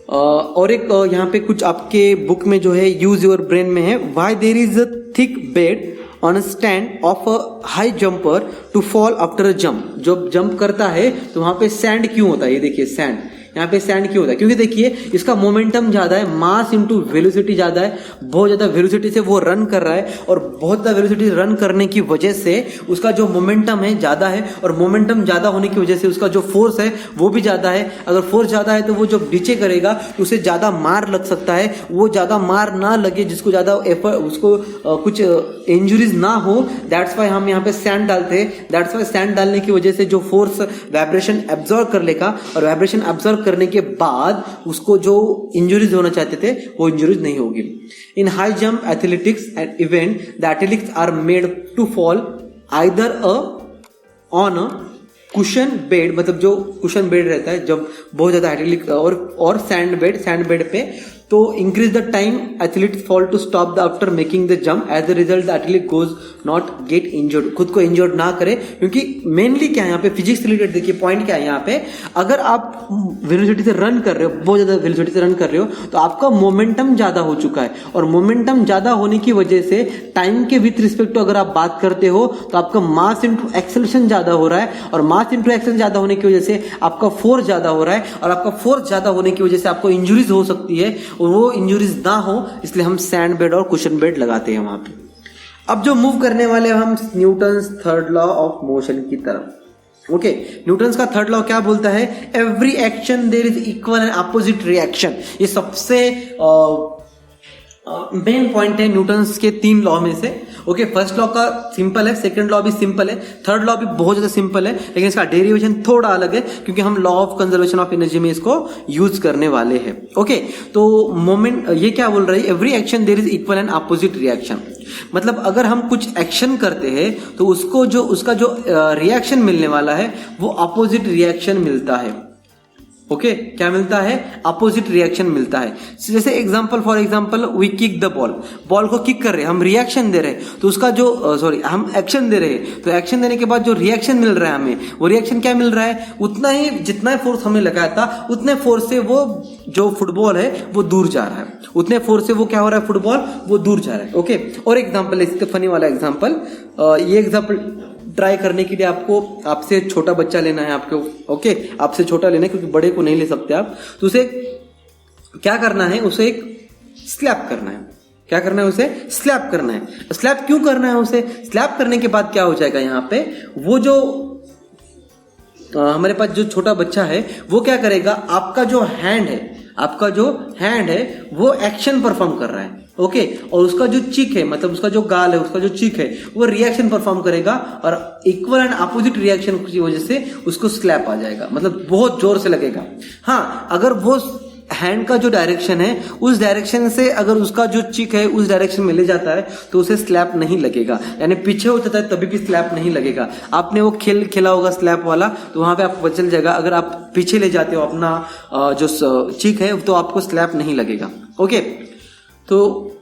और एक यहाँ पे कुछ आपके बुक में जो है यूज योर ब्रेन में है, why there is a thick bed on a stand of a high jumper to fall after a jump. जब जंप करता है तो वहां पे सैंड क्यों होता है, ये देखिए सैंड, यहाँ पे सैंड क्यों होता है, क्योंकि देखिए इसका मोमेंटम ज्यादा है, मास इनटू वेलोसिटी ज्यादा है, बहुत ज्यादा वेलोसिटी से वो रन कर रहा है, और बहुत ज्यादा वेलोसिटी रन करने की वजह से उसका जो मोमेंटम है ज्यादा है, और मोमेंटम ज्यादा होने की वजह से उसका जो फोर्स है वो भी ज्यादा है। अगर फोर्स ज्यादा है तो वो जब नीचे करेगा तो उसे ज्यादा मार लग सकता है, वो ज्यादा मार ना लगे, जिसको ज्यादा एफर्ट, उसको कुछ इंजुरीज ना हो, दैट्स वाई हम यहाँ पे सैंड डालते हैं। दैट्स वाई सैंड डालने की वजह से जो फोर्स वाइब्रेशन एब्जॉर्ब कर लेगा, और वाइब्रेशन एब्जॉर्ब करने के बाद उसको जो इंजुरीज होना चाहते थे वो इंजुरीज नहीं होगी। In high jump athletics and event the athletics are made to fall either on a cushion bed, मतलब जो कुशन बेड रहता है जब बहुत ज्यादा हाइड्रोलिक और सैंड बेड पे, तो increase the time athlete fall to stop the after making the jump, as the result the athlete goes not get injured, खुद को इंजर्ड ना करे। क्योंकि मेनली क्या है यहाँ पे फिजिक्स रिलेटेड, देखिए पॉइंट क्या है यहाँ पे, अगर आप वेलोसिटी से रन कर रहे हो, बहुत ज्यादा वेलोसिटी से रन कर रहे हो, तो आपका मोमेंटम ज्यादा हो चुका है, और मोमेंटम ज्यादा होने की वजह से टाइम के विथ रिस्पेक्ट टू अगर आप बात करते हो तो आपका मास इंटू एक्सेलरेशन ज्यादा हो रहा है, और मास इंटू एक्सेलरेशन ज्यादा होने की वजह से आपका फोर्स ज्यादा हो रहा है, और आपका फोर्स ज्यादा होने की वजह से आपको इंजुरीज हो सकती है, और वो इंजुरीज ना हो इसलिए हम सैंड बेड और कुशन बेड लगाते हैं वहां पे। अब जो मूव करने वाले हम Newton's third law of motion की तरफ। ओके, न्यूटन्स का थर्ड लॉ क्या बोलता है? Every action there is equal and opposite reaction. ये सबसे मेन पॉइंट है न्यूटन्स के 3 लॉ में से। ओके, फर्स्ट लॉ का सिंपल है, सेकंड लॉ भी सिंपल है, थर्ड लॉ भी बहुत ज्यादा सिंपल है, लेकिन इसका डेरिवेशन थोड़ा अलग है क्योंकि हम law of conservation of energy में इसको यूज करने वाले हैं। ओके, तो मोमेंट ये क्या बोल रहा है? Every action there is equal and opposite reaction. मतलब अगर हम कुछ एक्शन करते हैं तो उसका जो रिएक्शन मिलने वाला है वो अपोजिट रिएक्शन मिलता है। ओके, क्या मिलता है? अपोजिट रिएक्शन मिलता है। जैसे example, for example we kick the ball को किक कर रहे हैं, हम रिएक्शन दे रहे हैं, तो उसका जो हम एक्शन दे रहे हैं, तो एक्शन देने के बाद जो रिएक्शन मिल रहा है हमें, वो रिएक्शन क्या मिल रहा है? उतना ही जितना फोर्स हमने लगाया था उतने फोर्स से वो जो फुटबॉल है वो दूर जा रहा है, उतने फोर्स से वो क्या हो रहा है? फुटबॉल वो दूर जा रहा है। ओके, और एग्जाम्पल, इसके फनी वाला एग्जाम्पल, ये एग्जाम्पल ट्राई करने के लिए आपसे छोटा बच्चा लेना है आपको। ओके, आपसे छोटा लेना है क्योंकि बड़े को नहीं ले सकते आप, तो उसे क्या करना है? उसे एक स्लैप करना है। क्या करना है? उसे स्लैप करना है। स्लैप क्यों करना है? उसे स्लैप करने के बाद क्या हो जाएगा यहाँ पे, वो जो हमारे पास जो छोटा बच्चा है वो क्या करेगा? आपका जो हैंड है वो एक्शन परफॉर्म कर रहा है। ओके, और उसका जो चीक है, मतलब उसका जो गाल है, उसका जो चीक है, वो रिएक्शन परफॉर्म करेगा, और इक्वल एंड अपोजिट रिएक्शन की वजह से उसको स्लैप आ जाएगा, मतलब बहुत जोर से लगेगा। हाँ, अगर वो हैंड का जो डायरेक्शन है उस डायरेक्शन से अगर उसका जो चिक है उस डायरेक्शन में ले जाता है तो उसे स्लैप नहीं लगेगा, यानी पीछे हो जाता है तभी भी स्लैप नहीं लगेगा। आपने वो खेला होगा स्लैप वाला, तो वहां पे आपको पता चल जाएगा, अगर आप पीछे ले जाते हो अपना जो चिक है तो आपको स्लैप नहीं लगेगा। ओके, तो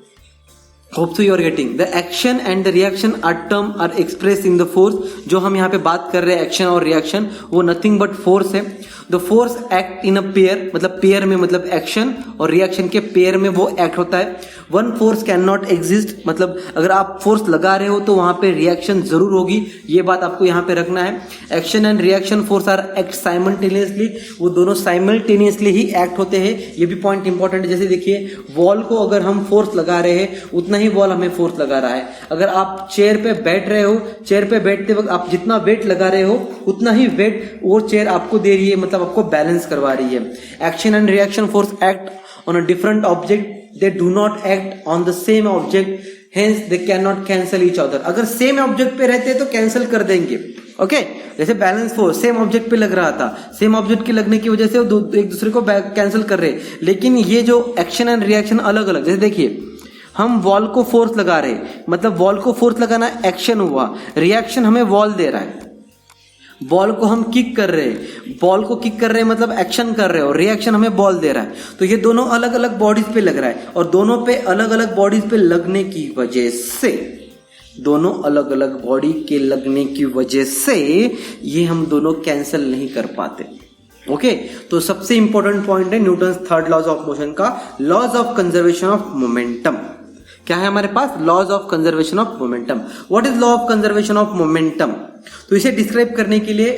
hope so you are getting the action and the reaction are term are express in the force. जो हम यहाँ पे बात कर रहे हैं एक्शन और रिएक्शन, वो नथिंग बट फोर्स है। The force act in a pair, मतलब पेयर में, मतलब एक्शन और रिएक्शन के पेयर में वो एक्ट होता है। One force can not exist, मतलब अगर आप फोर्स लगा रहे हो तो वहां पे रिएक्शन जरूर होगी, ये बात आपको यहाँ पे रखना है। Action and reaction force are act simultaneously, वो दोनों साइमल्टेनियसली ही एक्ट होते हैं, ये भी पॉइंट इंपॉर्टेंट है। जैसे देखिए, वॉल को अगर हम फोर्स लगा रहे हैं उतना ही वॉल हमें फोर्स लगा रहा है। अगर आप चेयर पे बैठ रहे हो, चेयर पे बैठते वक्त आप जितना वेट लगा रहे हो उतना ही वेट वो चेयर आपको दे रही है, मतलब आपको बैलेंस करवा रही है। Action and reaction force act on a different object, they do not act on the same object, hence they cannot cancel each other। अगर सेम ऑब्जेक्ट पे रहते तो कैंसिल कर देंगे। ओके, जैसे बैलेंस फोर्स सेम ऑब्जेक्ट पे लग रहा था, सेम ऑब्जेक्ट के लगने की वजह से वो एक दूसरे को कैंसिल कर रहे, लेकिन ये जो एक्शन एंड रिएक्शन अलग अलग। जैसे देखिए, हम वॉल को फोर्स लगा रहे, मतलब वॉल को फोर्स लगाना एक्शन हुआ, रिएक्शन हमें वॉल दे रहा है। बॉल को हम किक कर रहे हैं, बॉल को किक कर रहे हैं मतलब एक्शन कर रहे हो, रिएक्शन हमें बॉल दे रहा है। तो ये दोनों अलग अलग बॉडीज पे लग रहा है, और दोनों पे अलग अलग बॉडीज पे लगने की वजह से, दोनों अलग अलग बॉडी के लगने की वजह से ये हम दोनों कैंसिल नहीं कर पाते। ओके, तो सबसे इंपॉर्टेंट पॉइंट है Newton's third laws of motion का, laws of conservation of momentum. क्या है हमारे पास? Laws of conservation of momentum. What is law of conservation of momentum? तो इसे डिस्क्राइब करने के लिए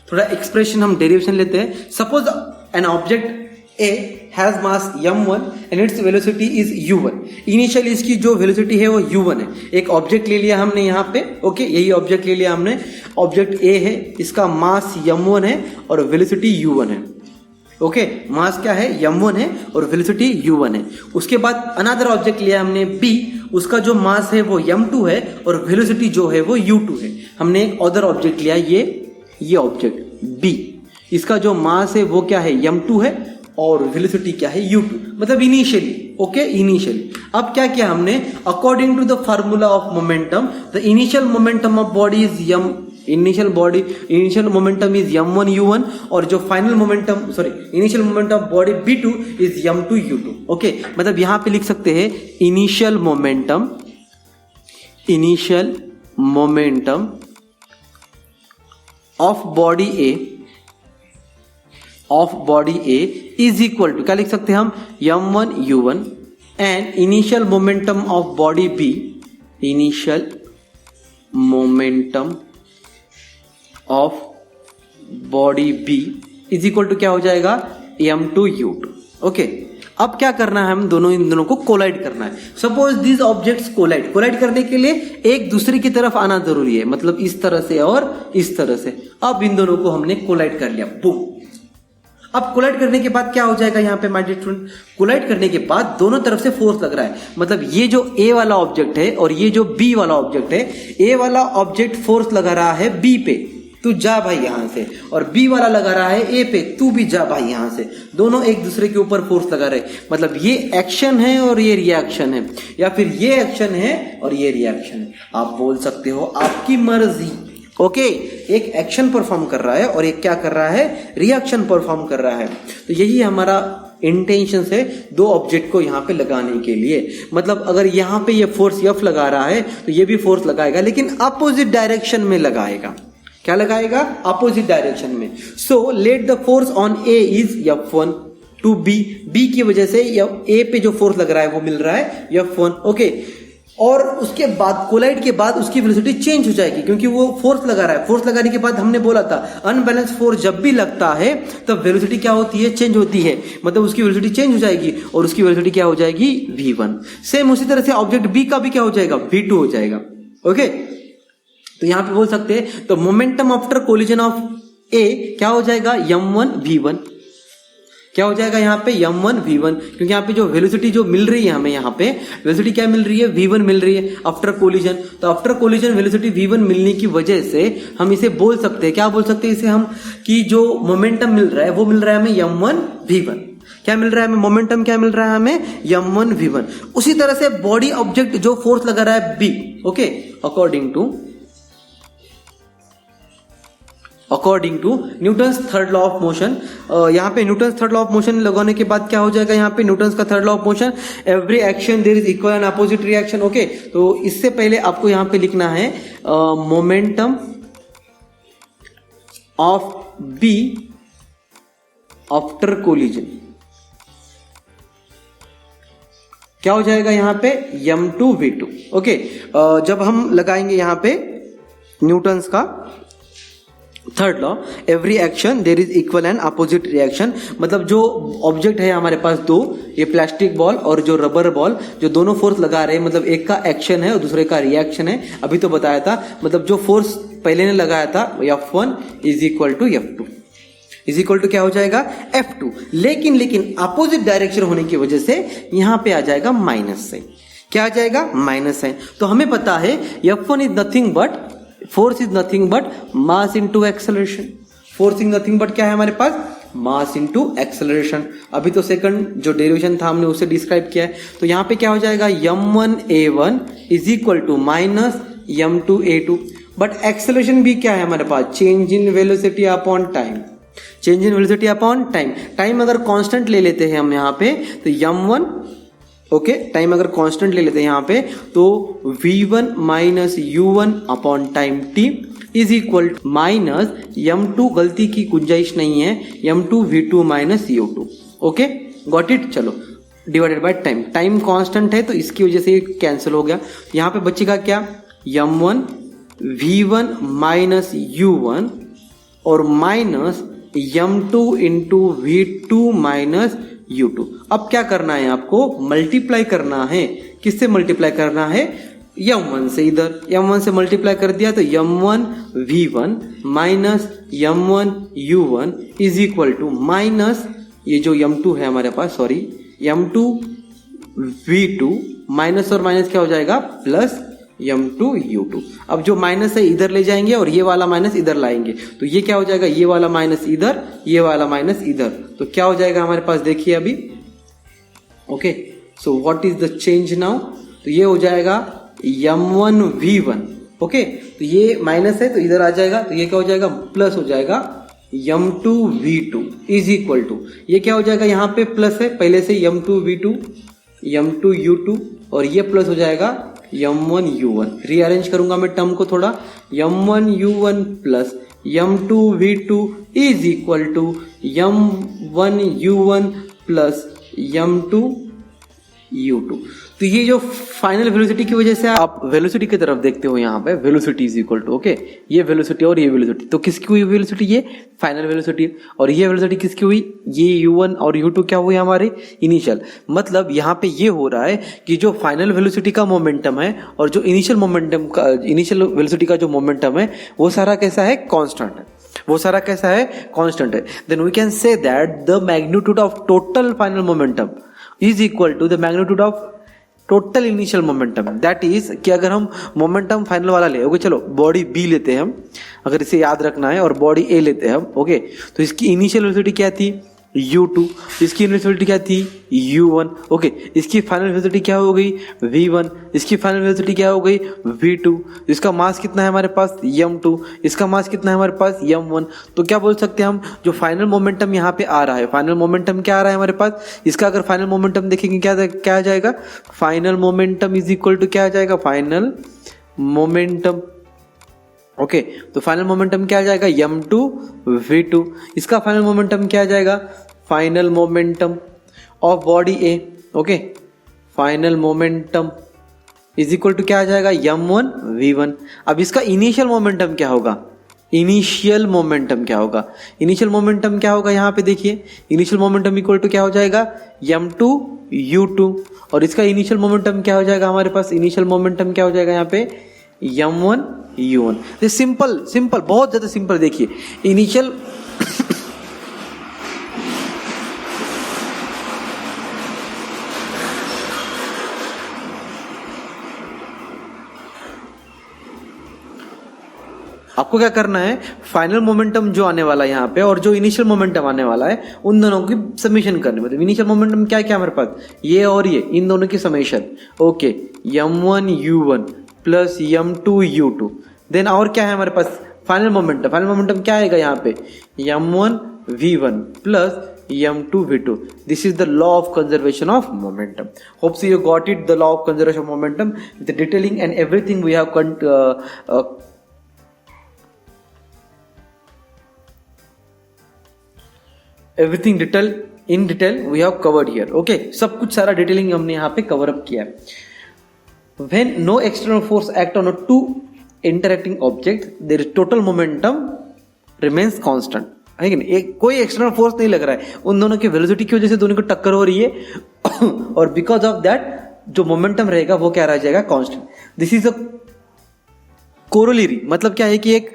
थोड़ा एक्सप्रेशन हम डेरिवेशन लेते हैं। Suppose an object A has mass m1 and its velocity is u1। Initially इसकी जो वेलोसिटी है वो u1 है। एक ऑब्जेक्ट ले लिया हमने यहाँ पे, ओके, यही ऑब्जेक्ट ले लिया हमने, ऑब्जेक्ट ए है, इसका मास m1 है और वेलोसिटी u1 है। ओके, मास क्या है? m1 है और वेलोसिटी u1 है। उसके बाद अनदर ऑब्जेक्ट लिया हमने b, उसका जो मास है वो m2 है और वेलोसिटी जो है वो u2 है। हमने एक अदर ऑब्जेक्ट लिया, ये ऑब्जेक्ट b, इसका जो मास है वो क्या है? m2 है और वेलोसिटी क्या है? u2, मतलब इनिशियली। Okay, initially. अब क्या किया हमने? According to the formula of momentum, the initial momentum of body is initial momentum is m1 u1 और जो final momentum initial momentum of body b2 is m2 u2। Okay, मतलब यहां पे लिख सकते हैं initial momentum of body A is equal to क्या लिख सकते हैं हम m1 u1 and initial momentum of body B, initial momentum of body B is equal to क्या हो जाएगा m2 u2। ओके, अब क्या करना है, हम इन दोनों को कोलाइड करना है। सपोज दिस ऑब्जेक्ट्स कोलाइड करने के लिए एक दूसरे की तरफ आना जरूरी है, मतलब इस तरह से और इस तरह से। अब इन दोनों को हमने कोलाइड कर लिया, बूम। अब कोलाइड करने के बाद क्या हो जाएगा यहाँ पे माय डियर स्टूडेंट, कोलाइड करने के बाद दोनों तरफ से फोर्स लग रहा है, मतलब ये जो A वाला ऑब्जेक्ट है और ये जो B वाला ऑब्जेक्ट है, A वाला ऑब्जेक्ट फोर्स लगा रहा है B पे, तू जा भाई यहां से, और B वाला लगा रहा है A पे, तू भी जा भाई यहां से। दोनों एक दूसरे के ऊपर फोर्स लगा रहे, मतलब ये एक्शन है और ये रिएक्शन है, या फिर ये एक्शन है और ये रिएक्शन है, आप बोल सकते हो, आपकी मर्जी। ओके, एक एक्शन परफॉर्म कर रहा है और एक क्या कर रहा है, रिएक्शन परफॉर्म कर रहा है। तो यही हमारा इंटेंशन है दो ऑब्जेक्ट को यहां पे लगाने के लिए। मतलब अगर यहां पे ये फोर्स F लगा रहा है तो ये भी फोर्स लगाएगा, लेकिन अपोजिट डायरेक्शन में लगाएगा। क्या लगाएगा, अपोजिट डायरेक्शन में। So let the force on A is F1 to B की वजह से A पे जो फोर्स लग रहा है वो मिल रहा है F1। ओके, और उसके बाद कोलाइड के बाद उसकी वेलोसिटी चेंज हो जाएगी, क्योंकि वो फोर्स लगा रहा है। फोर्स लगाने के बाद हमने बोला था अनबैलेंस फोर्स जब भी लगता है तब वेलोसिटी क्या होती है, चेंज होती है, मतलब उसकी वेलोसिटी चेंज हो जाएगी और उसकी वेलोसिटी क्या हो जाएगी, v1। सेम उसी तरह से ऑब्जेक्ट B का भी क्या हो जाएगा, v2 हो जाएगा। ओके, तो यहां पे बोल सकते हैं तो momentum after collision of A क्या हो जाएगा, m1 v1। क्या हो जाएगा यहाँ पे m1 v1, क्योंकि यहाँ पे जो वेलोसिटी जो मिल रही है हमें, यहाँ पे वेलोसिटी क्या मिल रही है, v1 मिल रही है आफ्टर कोलिजन। तो आफ्टर कोलिजन वेलोसिटी v1 मिलने की वजह से हम इसे बोल सकते हैं, क्या बोल सकते हैं इसे हम, कि जो मोमेंटम मिल रहा है वो मिल रहा है हमें m1 v1। क्या मिल रहा है हमें, मोमेंटम क्या मिल रहा है हमें, m1 v1। उसी तरह से बॉडी ऑब्जेक्ट जो फोर्स लगा रहा है B, okay, according to Newton's third law of motion. यहाँ पे Newton's third law of motion लगाने के बाद क्या हो जाएगा, यहाँ पे न्यूटन्स का third law of motion, every action there is equal and opposite reaction. Okay, तो इससे पहले आपको यहाँ पे लिखना है momentum of B after collision. क्या हो जाएगा यहाँ पे, m2 v2। ओके, जब हम लगाएंगे यहाँ पे न्यूटन्स का third law, every action there is equal and opposite reaction, मतलब जो ऑब्जेक्ट है हमारे पास दो, ये प्लास्टिक बॉल और जो रबर बॉल, जो दोनों फोर्स लगा रहे हैं, मतलब एक का एक्शन है और दूसरे का रिएक्शन है। अभी तो बताया था, मतलब जो फोर्स पहले ने लगाया था F1 is equal to F2 is equal to क्या हो जाएगा, F2। लेकिन अपोजिट डायरेक्शन होने की वजह से यहां पे आ जाएगा माइनस साइन। क्या आ जाएगा, माइनस साइन। तो हमें पता है F1 is nothing but, force is nothing but mass into acceleration. Force is nothing but क्या है हमारे पास, मास इनटू एक्सेलरेशन। अभी तो सेकंड जो डेरिवेशन था हमने उसे डिस्क्राइब किया है। तो यहां पे क्या हो जाएगा, m1a1 is equal to minus m2a2। But acceleration भी क्या है हमारे पास, change in velocity upon time. Change in velocity upon time, time अगर कांस्टेंट ले लेते हैं हम यहाँ पे तो m1, ओके, टाइम अगर कांस्टेंट ले लेते हैं यहाँ पे तो v1 minus u1 upon time t is equal to minus m2, गलती की गुंजाइश नहीं है, m2 v2 minus u2। Okay, got it. चलो, divided by time, time constant है तो इसकी वजह से कैंसिल हो गया। यहाँ पे बचेगा क्या, m1 v1 माइनस u1 और minus m2 into v2 minus u2। अब क्या करना है आपको, मल्टीप्लाई करना है। किससे मल्टीप्लाई करना है, m1 से। इधर m1 से मल्टीप्लाई कर दिया तो m1 v1 minus m1 u1 is equal to minus ये जो m2 है हमारे पास, सॉरी, m2 v2 माइनस और माइनस क्या हो जाएगा, प्लस m2 u2। अब जो माइनस है इधर ले जाएंगे और ये वाला माइनस इधर लाएंगे, तो ये क्या हो जाएगा, ये वाला माइनस इधर, ये वाला माइनस इधर, तो क्या हो जाएगा हमारे पास, देखिए अभी। Okay, so what is the change now, तो ये हो जाएगा m1 v1 ओके, तो ये माइनस है तो इधर आ जाएगा, तो ये क्या हो जाएगा, प्लस हो जाएगा m2 v2 is equal to, ये क्या हो जाएगा, यहाँ पे प्लस है पहले से m2 v2 m2 u2 और ये प्लस हो जाएगा m1 u1। रीअरेंज करूंगा मैं टर्म को थोड़ा, m1 u1 plus m2 v2 is equal to m1 u1 plus m2 u2। तो ये जो फाइनल वेलोसिटी की वजह से आप वेलोसिटी की तरफ देखते हो, यहाँ पे velocity is equal to, okay, ये वेलोसिटी और ये वेलोसिटी, तो किसकी हुई वेलोसिटी, ये फाइनल वेलोसिटी, और ये वेलोसिटी किसकी हुई, ये u1 और u2 क्या हुई हमारे इनिशियल। मतलब यहाँ पे ये हो रहा है कि जो फाइनल वेलोसिटी का मोमेंटम है और जो इनिशियल मोमेंटम का, इनिशियल वेलोसिटी का जो मोमेंटम है वो सारा कैसा है, कांस्टेंट है, वो सारा कैसा है, कांस्टेंट है। Then we can say that the magnitude of total final momentum is equal to the magnitude of total initial momentum. That is कि अगर हम मोमेंटम फाइनल वाला ले, ओके, चलो बॉडी बी लेते हैं हम, अगर इसे याद रखना है, और बॉडी ए लेते हैं हम, ओके, तो इसकी इनिशियल वेलोसिटी क्या थी, u2, इसकी वेलोसिटी क्या थी, u1, ओके, इसकी फाइनल वेलोसिटी क्या हो गई, v1, इसकी फाइनल वेलोसिटी क्या हो गई, v2, इसका मास कितना है हमारे पास, m2, इसका मास कितना है हमारे पास, m1। तो क्या बोल सकते हैं हम, जो फाइनल मोमेंटम यहाँ पे आ रहा है, फाइनल मोमेंटम क्या आ रहा है हमारे पास, इसका अगर फाइनल मोमेंटम देखेंगे क्या आ जाएगा, final momentum is equal to क्या आ जाएगा, फाइनल मोमेंटम, ओके, तो फाइनल मोमेंटम क्या आ जाएगा, m2 v2, इसका फाइनल मोमेंटम क्या आ जाएगा, final momentum of body A, okay, final momentum is equal to क्या आ जाएगा, m1 v1। अब इसका इनिशियल मोमेंटम क्या होगा, इनिशियल मोमेंटम क्या होगा, इनिशियल मोमेंटम क्या होगा, यहाँ पे देखिए, इनिशियल मोमेंटम इक्वल टू क्या हो जाएगा, m2 u2, और इसका इनिशियल मोमेंटम क्या हो जाएगा हमारे पास, इनिशियल मोमेंटम क्या हो जाएगा यहाँ पे, m1 u1। ये सिंपल बहुत ज्यादा सिंपल, देखिए इनिशियल आपको क्या करना है, फाइनल मोमेंटम जो आने वाला है यहाँ पे और जो इनिशियल मोमेंटम आने वाला है उन दोनों की समेशन करनी, मतलब इनिशियल मोमेंटम क्या क्या हमारे पास, ये और ये, इन दोनों की summation, okay, m1 u1 plus m2 u2। Then और क्या है हमारे पास, फाइनल मोमेंटम क्या आएगा यहाँ पे, m1 v1 plus m2 v2। This is the law of conservation of momentum. Hope so you got it, the law of conservation of momentum, the detailing and everything we have everything in detail we have covered here, okay, सब कुछ सारा detailing हमने यहाँ पे cover up किया है। When no external force act on a two interacting object, their total momentum remains constant, है कि नहीं, एक कोई एक्सटर्नल फोर्स नहीं लग रहा है, उन दोनों की वेलोसिटी की वजह से दोनों को टक्कर हो रही है और बिकॉज ऑफ दैट जो मोमेंटम रहेगा वो क्या रह जाएगा, constant. This is a corollary, मतलब क्या है कि एक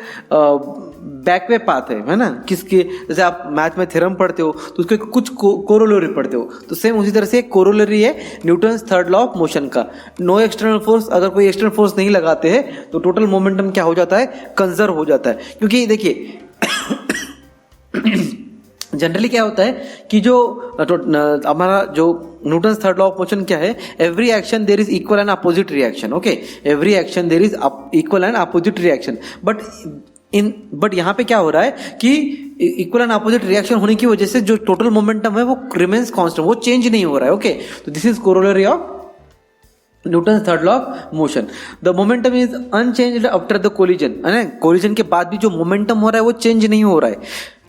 बैकवे पाथ है ना, किसके, जैसे आप मैथ में थ्योरम पढ़ते हो तो उसके कुछ कोरोलरी पढ़ते हो, तो सेम उसी तरह से एक कोरोलरी है Newton's third law of motion का। नो एक्सटर्नल फोर्स, अगर कोई एक्सटर्नल फोर्स नहीं लगाते हैं तो टोटल मोमेंटम क्या हो जाता है, कंजर्व हो जाता है। क्योंकि देखिए जनरली क्या होता है कि जो हमारा जो Newton's third law of motion क्या है, every action there is equal and opposite reaction, okay, every action there is equal and opposite reaction, but यहाँ पे क्या हो रहा है कि इक्वल एंड अपोजिट रिएक्शन होने की वजह से जो टोटल मोमेंटम है वो रिमेन्स कांस्टेंट, वो चेंज नहीं हो रहा है, ओके। तो this is corollary of Newton's third law of motion. The momentum is unchanged after the collision, है ना, कोलिजन के बाद भी जो मोमेंटम हो रहा है वो चेंज नहीं हो रहा है,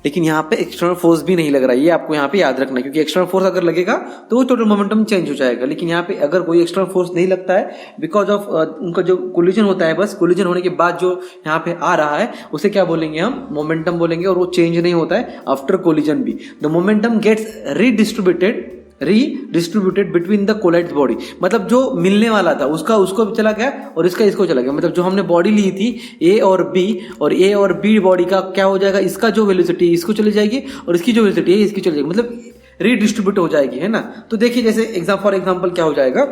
लेकिन यहाँ पे एक्सटर्नल फोर्स भी नहीं लग रहा है, ये आपको यहाँ पे याद रखना है, क्योंकि एक्सटर्नल फोर्स अगर लगेगा तो वो टोटल मोमेंटम चेंज हो जाएगा, लेकिन यहाँ पे अगर कोई एक्सटर्नल फोर्स नहीं लगता है, बिकॉज ऑफ उनका जो कोलिजन होता है, बस कोलिजन होने के बाद जो यहाँ पे आ रहा है उसे क्या बोलेंगे हम, मोमेंटम बोलेंगे, और वो चेंज नहीं होता है आफ्टर कोलिजन भी। The momentum gets redistributed between the collides body, मतलब जो मिलने वाला था उसको चला गया और इसको चला गया, मतलब जो हमने बॉडी ली थी ए और बी बॉडी का क्या हो जाएगा, इसका जो वेलोसिटी इसको चली जाएगी और इसकी जो वेलोसिटी है इसकी चली जाएगी, मतलब रीडिस्ट्रीब्यूट हो जाएगी, है ना। तो देखिए जैसे फॉर एग्जाम्पल क्या हो जाएगा,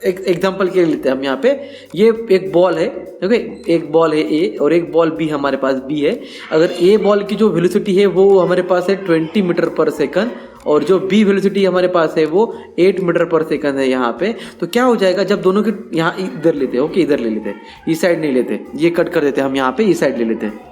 एक एग्जाम्पल के लिए लेते हैं हम यहाँ पे, ये एक बॉल है, ओके, एक बॉल है ए और एक बॉल बी हमारे पास बी है। अगर ए बॉल की जो वेलोसिटी है वो हमारे पास है 20 मीटर पर सेकंड और जो बी वेलोसिटी हमारे पास है वो 8 मीटर पर सेकंड है यहाँ पे। तो क्या हो जाएगा जब दोनों के यहाँ इधर लेते हैं, ओके इधर ले लेते हैं, इस साइड नहीं लेते, ये कट कर देते हैं हम यहाँ पे, इस साइड ले लेते हैं।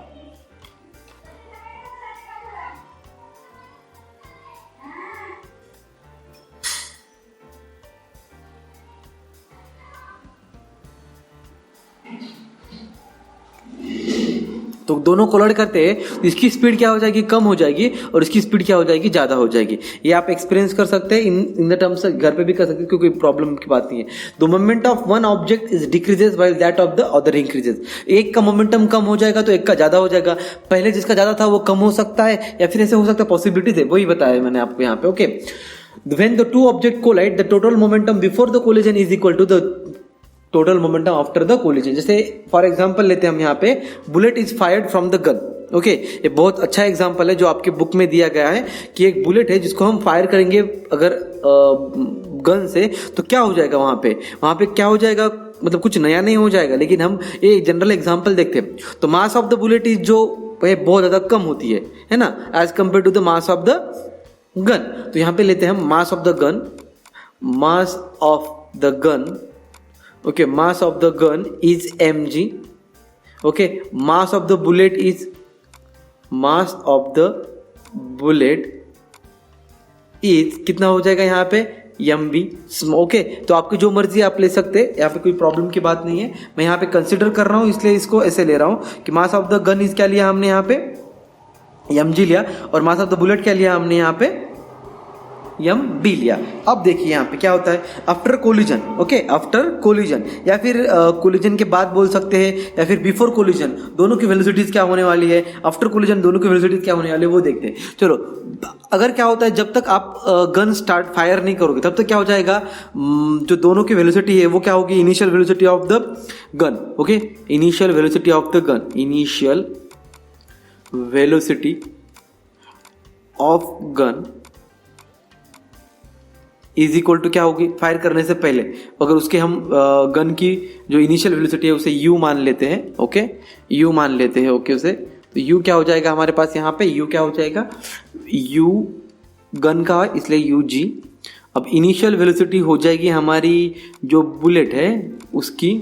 तो दोनों कोलर करते हैं तो इसकी स्पीड क्या हो जाएगी, कम हो जाएगी, और इसकी स्पीड क्या हो जाएगी, ज्यादा हो जाएगी। ये आप एक्सपीरियंस कर सकते हैं इन द टर्म्स, घर पे भी कर सकते हैं, क्योंकि प्रॉब्लम की बात नहीं है। The moment of one object is decreases while that of the other increases. एक का मोमेंटम कम हो जाएगा तो एक का ज्यादा हो जाएगा। पहले जिसका ज्यादा था वो कम हो सकता है, या फिर ऐसे हो सकता है, पॉसिबिलिटीज है, वही बताया मैंने आपको यहाँ पे। Okay, when the two objects collide, the total momentum before the collision is equal to the total momentum after the collision। जैसे फॉर एग्जांपल लेते हैं हम यहाँ पे, bullet is fired from the gun. Okay, ये बहुत अच्छा एग्जांपल है जो आपके बुक में दिया गया है कि एक बुलेट है जिसको हम फायर करेंगे अगर गन से, तो क्या हो जाएगा वहां पे क्या हो जाएगा, मतलब कुछ नया नहीं हो जाएगा, लेकिन हम ये जनरल एग्जांपल देखते हैं। तो mass of the bullet is जो बहुत ज्यादा कम होती है ना, as compare to the mass of the gun. तो यहां पे लेते हैं हम mass of the gun, mass of the gun, okay, mass of the gun is mg। Okay, mass of the bullet is, mass of the bullet is कितना हो जाएगा यहाँ पे, mv। ओके, तो आपकी जो मर्जी आप ले सकते हैं, यहाँ पे कोई प्रॉब्लम की बात नहीं है। मैं यहाँ पे कंसिडर कर रहा हूं इसलिए इसको ऐसे ले रहा हूं कि मास ऑफ द गन इज क्या लिया हमने यहाँ पे, mg लिया, और मास ऑफ द बुलेट क्या लिया हमने यहाँ पे, mb लिया। अब देखिए यहाँ पे क्या होता है, after collision, okay, after collision, या फिर कोलिजन के बाद बोल सकते हैं, या फिर बिफोर कोलिजन, दोनों की वेलोसिटीज क्या होने वाली है, आफ्टर कोलिजन दोनों की वेलोसिटीज क्या होने वाली है वो देखते हैं। चलो, अगर क्या होता है, जब तक आप गन स्टार्ट फायर नहीं करोगे तब तक क्या हो जाएगा, जो दोनों की वेलोसिटी है वो क्या होगी, initial velocity of the gun. Okay, initial velocity of the gun, initial velocity of gun is equal to क्या होगी, फायर करने से पहले अगर उसके हम गन की जो इनिशियल वेलोसिटी है उसे u मान लेते हैं, ओके, u मान लेते हैं, ओके, उसे, तो u क्या हो जाएगा हमारे पास यहाँ पे, u क्या हो जाएगा, u गन का है इसलिए ug। अब इनिशियल वेलोसिटी हो जाएगी हमारी जो बुलेट है उसकी,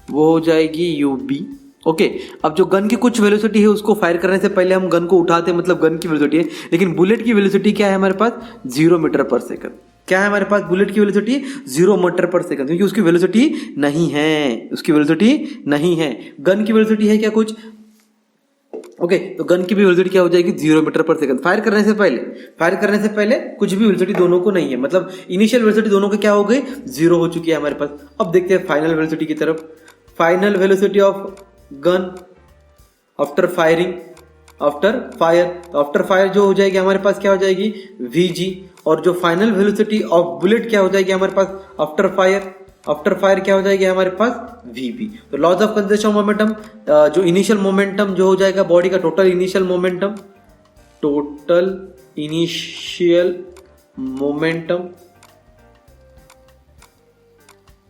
वो हो जाएगी ub। ओके, अब जो गन की कुछ वेलोसिटी है उसको फायर करने से पहले हम गन को उठाते हैं, मतलब गन की वेलोसिटी है, लेकिन बुलेट की वेलोसिटी क्या है हमारे पास, 0 मीटर पर सेकंड। क्या है हमारे पास, बुलेट की वेलोसिटी 0 मीटर पर सेकंड, क्योंकि उसकी वेलोसिटी नहीं है, उसकी वेलोसिटी नहीं है। गन की वेलोसिटी है क्या कुछ, ओके, तो गन की भी वेलोसिटी क्या हो जाएगी, 0 मीटर पर सेकंड। फायर करने से पहले कुछ भी वेलोसिटी दोनों को नहीं है, मतलब इनिशियल वेलोसिटी दोनों की क्या हो गई, 0 हो चुकी है हमारे पास। अब देखते हैं फाइनल वेलोसिटी की तरफ। Final velocity of gun after firing, after fire जो हो जाएगी हमारे पास क्या हो जाएगी, vg, और जो फाइनल वेलोसिटी ऑफ बुलेट क्या हो जाएगी हमारे पास आफ्टर फायर क्या हो जाएगी हमारे पास, vb। तो laws of conservation of momentum, जो इनिशियल मोमेंटम जो हो जाएगा बॉडी का, total initial momentum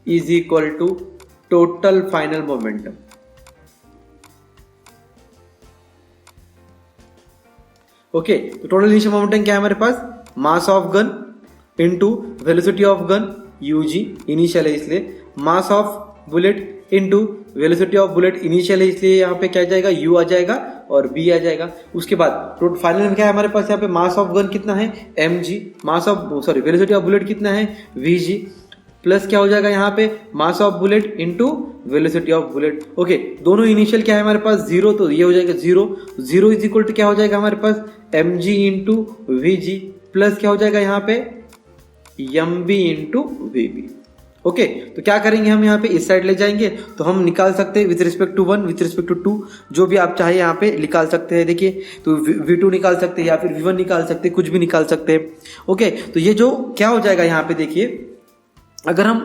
is equal to total final momentum. Okay, तो टोटल इनिशियल मोमेंटम क्या है हमारे पास, mass of gun into velocity of gun ug, initial है इसलिए, mass of bullet into velocity of bullet, initial है इसलिए यहाँ पे क्या आ जाएगा, u आ जाएगा और b आ जाएगा। उसके बाद फाइनल में क्या है हमारे पास यहाँ पे, मास ऑफ गन कितना है, mg, वेलोसिटी ऑफ बुलेट कितना है, vg, प्लस क्या हो जाएगा यहाँ पे, मास of bullet into velocity of bullet. Okay, दोनों इनिशियल क्या है हमारे पास, 0, तो ये हो जाएगा 0 इज इक्वल टू क्या हो जाएगा हमारे पास, mg इंटू vg, प्लस क्या हो जाएगा यहाँ पे, mb इंटू vb। ओके, तो क्या करेंगे हम यहाँ पे, इस साइड ले जाएंगे तो हम निकाल सकते हैं with respect to 1, with respect to 2, जो भी आप चाहे यहाँ पे निकाल सकते हैं। देखिए, तो v2 निकाल सकते हैं या फिर v1 निकाल सकते हैं, कुछ भी निकाल सकते हैं। ओके, तो ये जो क्या हो जाएगा यहाँ पे, देखिए, अगर हम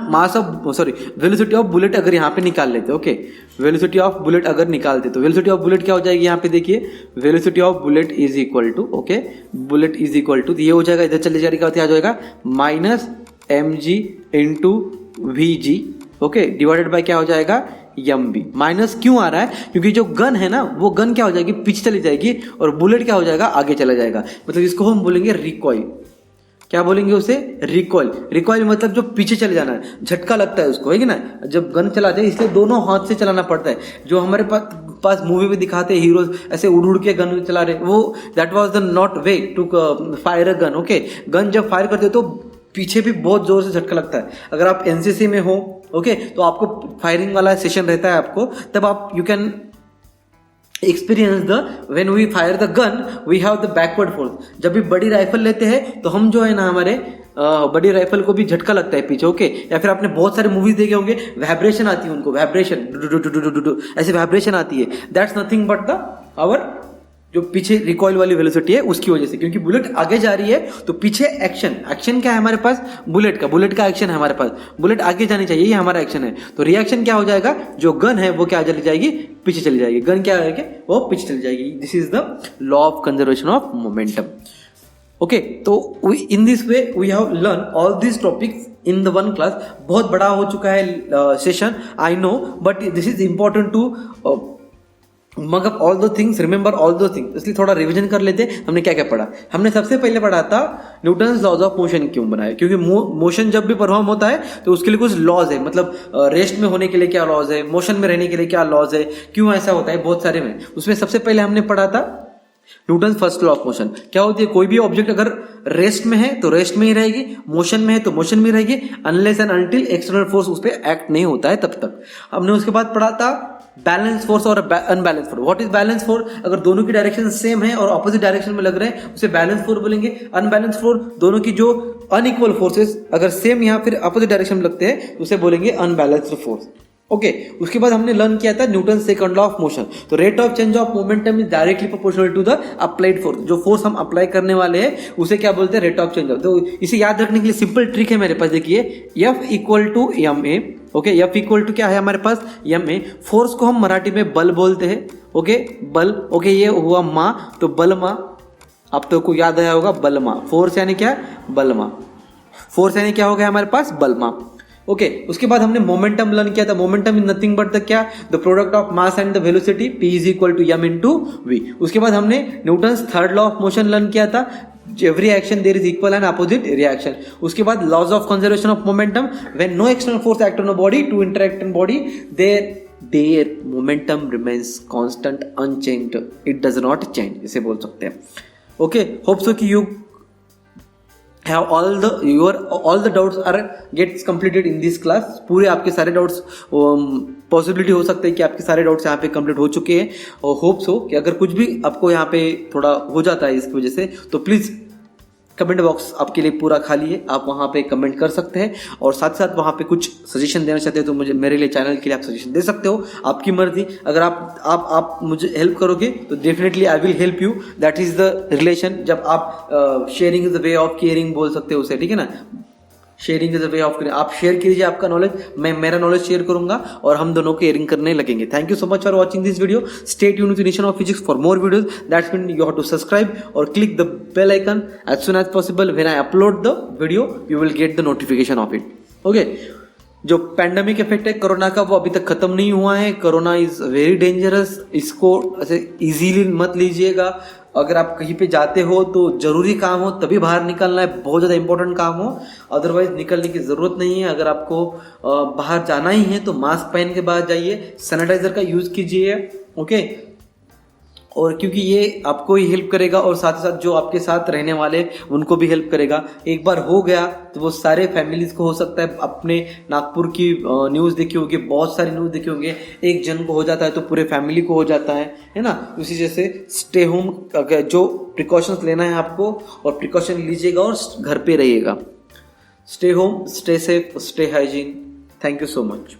वेलोसिटी ऑफ बुलेट अगर यहाँ पे निकाल लेते, ओके, वेलोसिटी ऑफ बुलेट अगर निकालते तो वेलोसिटी ऑफ बुलेट क्या हो जाएगी यहाँ पे, देखिए, velocity of bullet is equal to, okay, bullet is equal to, ये हो जाएगा, इधर चले जाएगा क्या आ जाएगा, minus mg into vg, okay, divided by क्या हो जाएगा, यम बी। माइनस क्यों आ रहा है? क्योंकि जो गन है ना वो गन क्या हो जाएगी, पीछे चली जाएगी, और बुलेट क्या हो जाएगा, आगे चला जाएगा। मतलब इसको हम बोलेंगे रिकॉइल। क्या बोलेंगे उसे? रिकॉइल। रिकॉइल मतलब जो पीछे चले जाना है, झटका लगता है उसको, है कि ना। जब गन चलाते हैं इसलिए दोनों हाथ से चलाना पड़ता है। जो हमारे पास मूवी में दिखाते हैं हीरोज ऐसे उड़ उड़ के गन चला रहे, वो that was the not way to fire a gun. Okay, gun जब फायर करते हो तो पीछे भी बहुत जोर से झटका लगता है। अगर आप एनसीसी में हो, ओके, तो आपको फायरिंग वाला सेशन रहता है आपको, तब आप you can experience the when we fire the gun we have the backward force. जब भी बड़ी राइफल लेते हैं तो हम जो है ना हमारे बड़ी राइफल को भी झटका लगता है पीछे। ओके, या फिर आपने बहुत सारे मूवीज देखे होंगे, वाइब्रेशन आती है उनको, वाइब्रेशन ऐसे वाइब्रेशन आती है। That's nothing but the hour जो पीछे रिकॉइल वाली वेलोसिटी है उसकी वजह से, क्योंकि बुलेट आगे जा रही है तो पीछे एक्शन क्या है हमारे पास, बुलेट का एक्शन है हमारे पास। बुलेट आगे जानी चाहिए, ये हमारा एक्शन है। तो रिएक्शन क्या हो जाएगा, जो गन है वो क्या चली जाएगी, पीछे चली जाएगी। गन क्या है, वो पीछे चली जाएगी। This is the law of conservation of momentum. Okay, तो in this way we have learn all this topics in the one class. बहुत बड़ा हो चुका है session, I know, but this is important to mug up all those things, remember all those things. इसलिए थोड़ा revision कर लेते हैं। हमने क्या क्या पढ़ा? हमने सबसे पहले पढ़ा था न्यूटन्स लॉज ऑफ मोशन क्यों बनाए, क्योंकि मोशन जब भी परफॉर्म होता है तो उसके लिए कुछ लॉज है। मतलब रेस्ट में होने के लिए क्या लॉज है, मोशन में रहने के लिए क्या लॉज है, क्यों ऐसा होता है, बहुत सारे में। उसमें सबसे पहले हमने पढ़ा था Newton first law of motion. क्या होती है, कोई भी ऑब्जेक्ट अगर रेस्ट में है तो रेस्ट में ही रहेगी, मोशन में है तो मोशन में रहेगी, unless and until external force उस पर एक्ट नहीं होता है तब तक। हमने उसके बाद पढ़ा था बैलेंस फोर्स और unbalance force. What is balance force? अगर दोनों की डायरेक्शन सेम है और ऑपोजिट डायरेक्शन में लग रहे हैं उसे बैलेंस फोर्स बोलेंगे। अनबैलेंस फोर्स, दोनों की जो अनइक्वल फोर्सेस अगर सेम या फिर अपोजिट डायरेक्शन में लगते हैं उसे बोलेंगे अनबैलेंस्ड फोर्स। ओके, उसके बाद हमने लर्न किया था Newton second law of motion. तो rate of change of momentum is directly proportional to the applied force. जो फोर्स हम अप्लाई करने वाले हैं उसे क्या बोलते हैं, रेट ऑफ चेंज ऑफ। तो इसे याद रखने के लिए सिंपल ट्रिक है मेरे पास, देखिए, F equal to M A. Okay, F equal to क्या है हमारे पास, एम ए। फोर्स को हम मराठी में बल बोलते हैं। ओके, बल। ओके, ये हुआ माँ, तो बल माँ, आप तो को याद आया होगा, बल माँ। फोर्स यानी क्या, बल माँ। फोर्स यानी क्या हो गया हमारे पास, बल माँ। ओके, उसके बाद हमने मोमेंटम लर्न किया था। Momentum is nothing but the क्या, the product of mass and the velocity, P is equal to m into v. उसके बाद हमने Newton's third law of motion learn किया था, every action there is equal and opposite reaction. उसके बाद laws of conservation of momentum, when no external force act on a body to interact in body, there momentum remains constant unchanged, it does not change, इसे बोल सकते हैं। Okay, hope so कि you have all the doubts are gets completed in this class। पूरे आपके सारे doubts possibility हो सकता है कि आपके सारे डाउट्स यहाँ पे कंप्लीट हो चुके हैं। और होप सो कि अगर कुछ भी आपको यहाँ पे थोड़ा हो जाता है इसकी वजह से, तो प्लीज़ कमेंट बॉक्स आपके लिए पूरा खाली है, आप वहाँ पे कमेंट कर सकते हैं। और साथ साथ वहाँ पे कुछ सजेशन देना चाहते हो तो मुझे, मेरे लिए, चैनल के लिए आप सजेशन दे सकते हो, आपकी मर्जी। अगर आप मुझे हेल्प करोगे तो definitely I will help you. That is the relation. जब आप sharing is the way of caring बोल सकते हो उसे, ठीक है ना। Sharing is the way of caring. आप शेयर कीजिए आपका नॉलेज, मैं मेरा नॉलेज शेयर करूंगा और हम दोनों केयरिंग करने लगेंगे। Thank you so much for watching this video. Stay tuned to Nation of Physics for more videos. That's mean you have to subscribe और click the bell icon as soon as possible. When I upload the video you will get the notification of it. Okay, जो pandemic effect है corona का वो अभी तक खत्म नहीं हुआ है। कोरोना इज वेरी डेंजरस, इसको ऐसे इजीली मत लीजिएगा। अगर आप कहीं पे जाते हो तो जरूरी काम हो तभी बाहर निकलना है, बहुत ज़्यादा इंपॉर्टेंट काम हो, अदरवाइज निकलने की ज़रूरत नहीं है। अगर आपको बाहर जाना ही है तो मास्क पहन के बाहर जाइए, सैनिटाइजर का यूज़ कीजिए। ओके, और क्योंकि ये आपको ही हेल्प करेगा और साथ ही साथ जो आपके साथ रहने वाले उनको भी हेल्प करेगा। एक बार हो गया तो वो सारे फैमिलीज को हो सकता है। अपने नागपुर की न्यूज़ देखी होगी, बहुत सारी न्यूज़ देखी होंगे, एक जन को हो जाता है तो पूरे फैमिली को हो जाता है ना। उसी जैसे स्टे होम, जो प्रिकॉशंस लेना है आपको, और प्रिकॉशन लीजिएगा और घर पे रहिएगा। Stay home, stay safe, stay hygiene. Thank you so much.